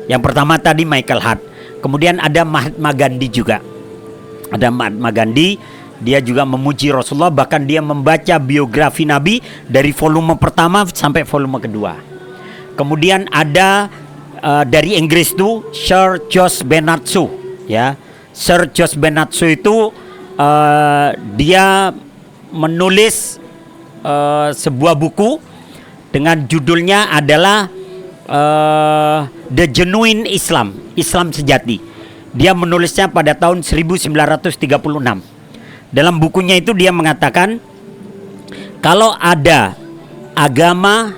Yang pertama tadi Michael Hart. Kemudian ada Mahatma Gandhi juga. Ada Mahatma Gandhi, dia juga memuji Rasulullah, bahkan dia membaca biografi Nabi dari volume pertama sampai volume kedua. Kemudian ada dari Inggris tuh Sir George Bernard Shaw, ya. Sir George Bernard Shaw itu dia menulis sebuah buku dengan judulnya adalah The Genuine Islam, Islam sejati. Dia menulisnya pada tahun 1936. Dalam bukunya itu dia mengatakan, kalau ada agama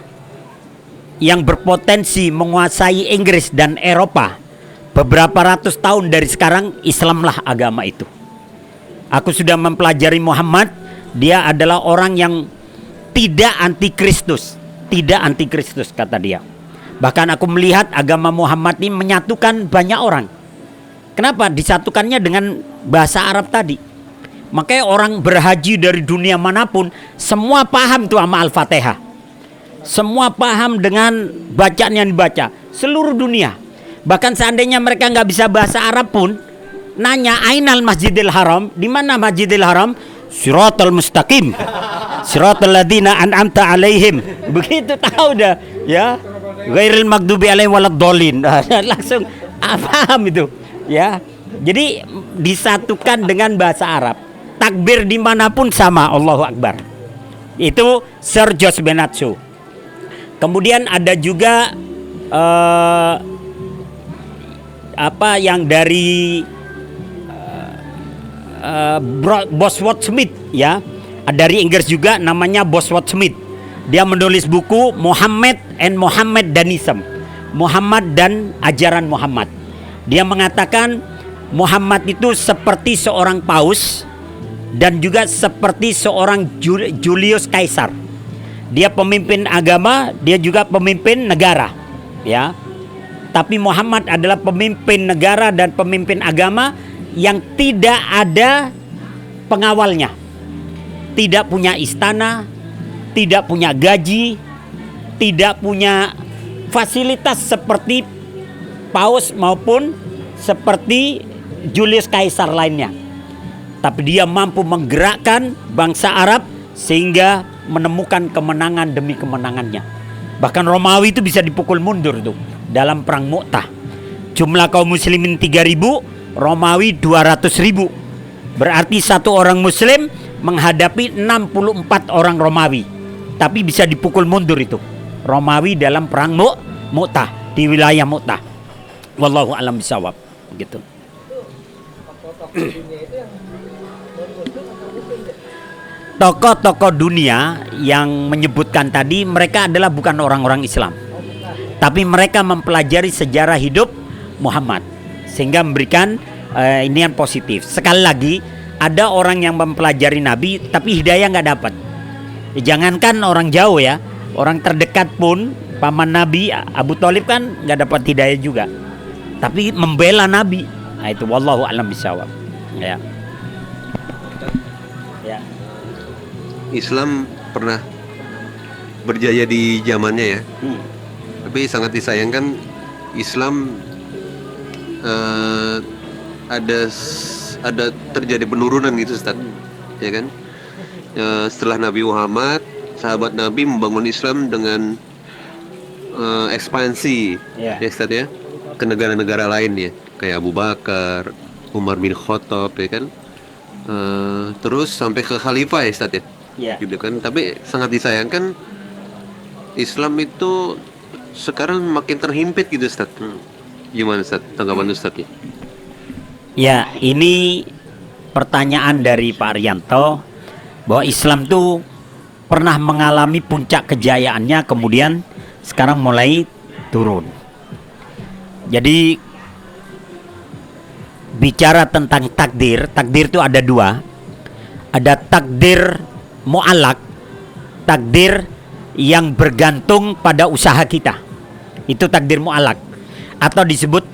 yang berpotensi menguasai Inggris dan Eropa beberapa ratus tahun dari sekarang, Islamlah agama itu. Aku sudah mempelajari Muhammad, dia adalah orang yang tidak antikristus, tidak antikristus kata dia. Bahkan aku melihat agama Muhammad ini menyatukan banyak orang. Kenapa? Disatukannya dengan bahasa Arab tadi. Makanya orang berhaji dari dunia manapun semua paham tuh sama Al-Fatihah. Semua paham dengan bacaan yang dibaca seluruh dunia. Bahkan seandainya mereka nggak bisa bahasa Arab pun, nanya ainal Masjidil Haram, di mana Masjidil Haram? Siratal Mustaqim, Siratal ladzina an'amta alaihim. Begitu tahu dah, ya. Ghairil maghdubi alaihim waladdallin. Langsung paham itu, ya. Jadi disatukan dengan bahasa Arab. Takbir dimanapun sama, Allahu Akbar. Itu Sir George Bernard Shaw. Kemudian ada juga apa yang dari Bosworth Smith, ya, dari Inggris juga, namanya Bosworth Smith. Dia menulis buku Muhammad and Mohammedanism, Muhammad dan ajaran Muhammad. Dia mengatakan Muhammad itu seperti seorang paus dan juga seperti seorang Julius Caesar. Dia pemimpin agama, dia juga pemimpin negara, ya. Tapi Muhammad adalah pemimpin negara dan pemimpin agama yang tidak ada pengawalnya, tidak punya istana, tidak punya gaji, tidak punya fasilitas seperti paus maupun seperti Julius Caesar lainnya. Tapi dia mampu menggerakkan bangsa Arab sehingga menemukan kemenangan demi kemenangannya. Bahkan Romawi itu bisa dipukul mundur tuh dalam perang Mu'tah. Jumlah kaum muslimin 3.000, Romawi 200.000. Berarti satu orang muslim menghadapi 64 orang Romawi. Tapi bisa dipukul mundur itu Romawi dalam perang Mu'tah, di wilayah Mu'tah. Wallahu a'lam bishawab. Begitu. Tokoh-tokoh dunia yang menyebutkan tadi, mereka adalah bukan orang-orang Islam, tapi mereka mempelajari sejarah hidup Muhammad sehingga memberikan ini yang positif. Sekali lagi, ada orang yang mempelajari Nabi tapi hidayah nggak dapat. Jangankan orang jauh, ya, orang terdekat pun, paman Nabi Abu Thalib kan nggak dapat hidayah juga, tapi membela Nabi. Nah, itu wallahu a'lam bishawab, ya. Ya. Islam pernah berjaya di zamannya, ya. Tapi sangat disayangkan Islam ada terjadi penurunan gitu, Ustaz. Ya kan? Setelah Nabi Muhammad, sahabat Nabi membangun Islam dengan ekspansi, ya Ustaz, ya, ke negara-negara lain, ya, kayak Abu Bakar, Umar bin Khattab, ya kan? Terus sampai ke khalifah, ya Ustaz, ya. Yeah. Gitu kan. Tapi sangat disayangkan Islam itu sekarang makin terhimpit gitu, Ustaz. Gimana, Ustaz, tanggapan Ustaz, ya? Ya, ini pertanyaan dari Pak Arianto bahwa Islam tuh pernah mengalami puncak kejayaannya, kemudian sekarang mulai turun. Jadi bicara tentang takdir itu ada dua. Ada takdir mu'allak, takdir yang bergantung pada usaha kita. Itu takdir mu'allak, atau disebut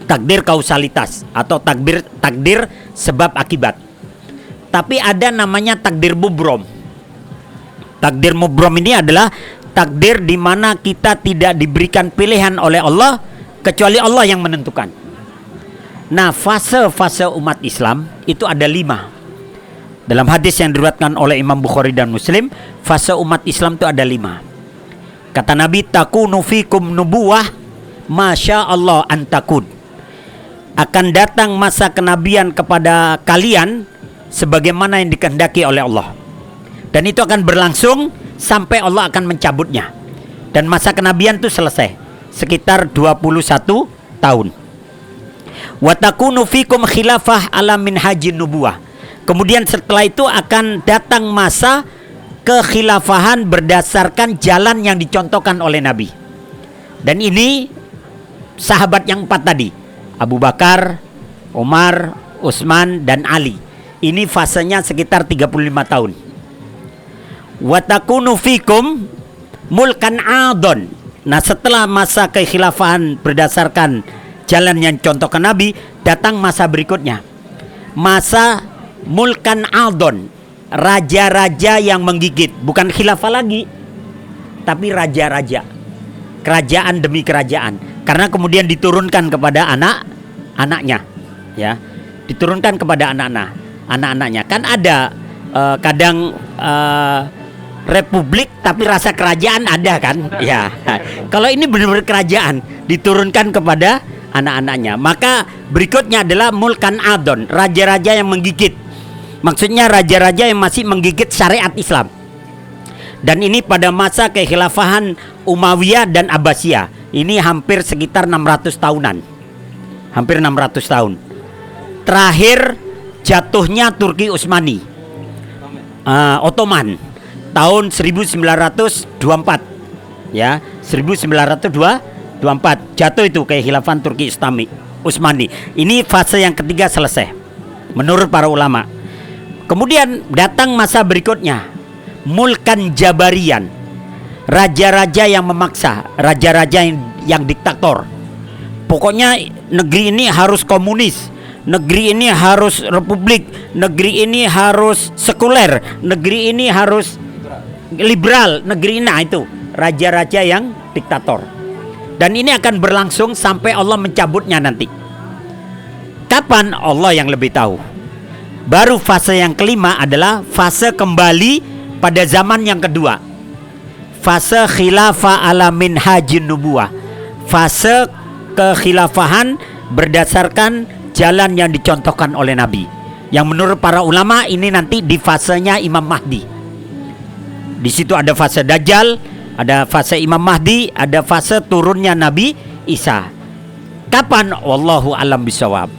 takdir kausalitas atau takdir sebab akibat. Tapi ada namanya takdir mubrom. Takdir mubrom ini adalah takdir di mana kita tidak diberikan pilihan oleh Allah kecuali Allah yang menentukan. Nah, fase-fase umat Islam itu ada 5. Dalam hadis yang diriwayatkan oleh Imam Bukhari dan Muslim, fase umat Islam itu ada 5. Kata Nabi, takunu fikum nubuwah masya Allah antakun. Akan datang masa kenabian kepada kalian sebagaimana yang dikehendaki oleh Allah. Dan itu akan berlangsung sampai Allah akan mencabutnya. Dan masa kenabian itu selesai sekitar 21 tahun. Wa takunu fikum khilafah ala minhajin nubuwah. Kemudian setelah itu akan datang masa kekhilafahan berdasarkan jalan yang dicontohkan oleh Nabi. Dan ini sahabat yang 4 tadi, Abu Bakar, Umar, Utsman, dan Ali. Ini fasenya sekitar 35 tahun. Wa takunu fikum mulkan adon. Nah, setelah masa kekhilafahan berdasarkan jalan yang contohkan Nabi, datang masa berikutnya. Masa mulkan adon, raja-raja yang menggigit, bukan khilafah lagi, tapi raja-raja, kerajaan demi kerajaan, karena kemudian diturunkan kepada anak-anaknya, ya, diturunkan kepada anak-anaknya. Kan ada kadang republik tapi rasa kerajaan ada kan, ya. Kalau ini benar-benar kerajaan diturunkan kepada anak-anaknya, maka berikutnya adalah mulkan adon, raja-raja yang menggigit. Maksudnya raja-raja yang masih menggigit syariat Islam. Dan ini pada masa kekhilafahan Umayyah dan Abbasiyah. Ini hampir sekitar 600 tahunan. Hampir 600 tahun. Terakhir jatuhnya Turki Utsmani, Ottoman, tahun 1924. Ya, 1924 jatuh itu kekhilafahan Turki Utsmani. Ini fase yang ketiga selesai menurut para ulama. Kemudian datang masa berikutnya, mulkan jabarian, raja-raja yang memaksa, raja-raja yang diktator. Pokoknya negeri ini harus komunis, negeri ini harus republik, negeri ini harus sekuler, negeri ini harus liberal, negeri ini, nah itu raja-raja yang diktator. Dan ini akan berlangsung sampai Allah mencabutnya nanti. Kapan? Allah yang lebih tahu. Baru fase yang kelima adalah fase kembali pada zaman yang kedua. Fase khilafah ala minhajin nubuwah. Fase kekhilafahan berdasarkan jalan yang dicontohkan oleh Nabi. Yang menurut para ulama ini nanti di fasenya Imam Mahdi. Di situ ada fase Dajjal, ada fase Imam Mahdi, ada fase turunnya Nabi Isa. Kapan? Wallahu alam bisawab.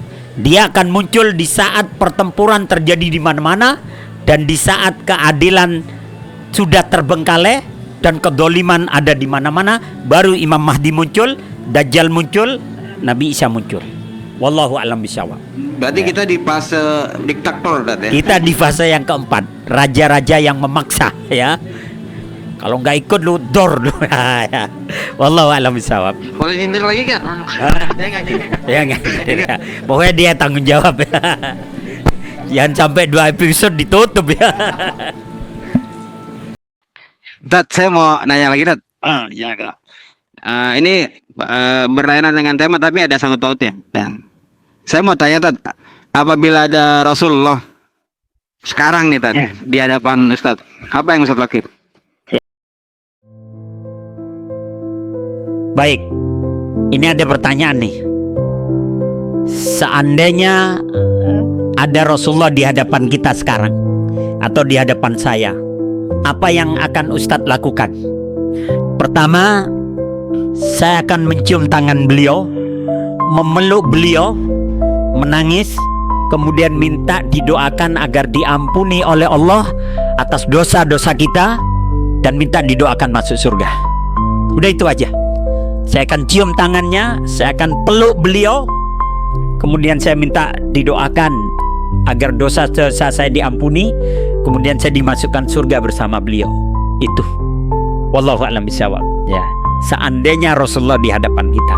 Dia akan muncul di saat pertempuran terjadi di mana-mana, dan di saat keadilan sudah terbengkalai dan kedoliman ada di mana-mana, baru Imam Mahdi muncul, Dajjal muncul, Nabi Isa muncul. Wallahu a'lam bishawab. Berarti kita di fase diktator, ya? Kita di fase yang keempat, raja-raja yang memaksa, ya. Kalau nggak ikut lu dor lu. Ya. Wallahu a'lam bishawab. Boleh nyindir lagi kan? Ya nggak. Pokoknya dia tanggung jawab, ya. Jangan sampai 2 episode ditutup, ya. Dad, saya mau nanya lagi, Dad. Ya, Kak. Ini berlainan dengan tema tapi ada sangkut pautnya. Dan saya mau tanya, Dad, apabila ada Rasulullah sekarang nih, Dad, di hadapan Ustadz, apa yang Ustadz lakukan? Baik, ini ada pertanyaan nih. Seandainya ada Rasulullah di hadapan kita sekarang, atau di hadapan saya, apa yang akan Ustadz lakukan? Pertama, saya akan mencium tangan beliau, memeluk beliau, menangis, kemudian minta didoakan agar diampuni oleh Allah atas dosa-dosa kita, dan minta didoakan masuk surga. Udah itu aja. Saya akan cium tangannya, saya akan peluk beliau, kemudian saya minta didoakan agar dosa-dosa saya diampuni, kemudian saya dimasukkan surga bersama beliau. Itu. Wallahu a'lam bishawab. Ya. Seandainya Rasulullah di hadapan kita.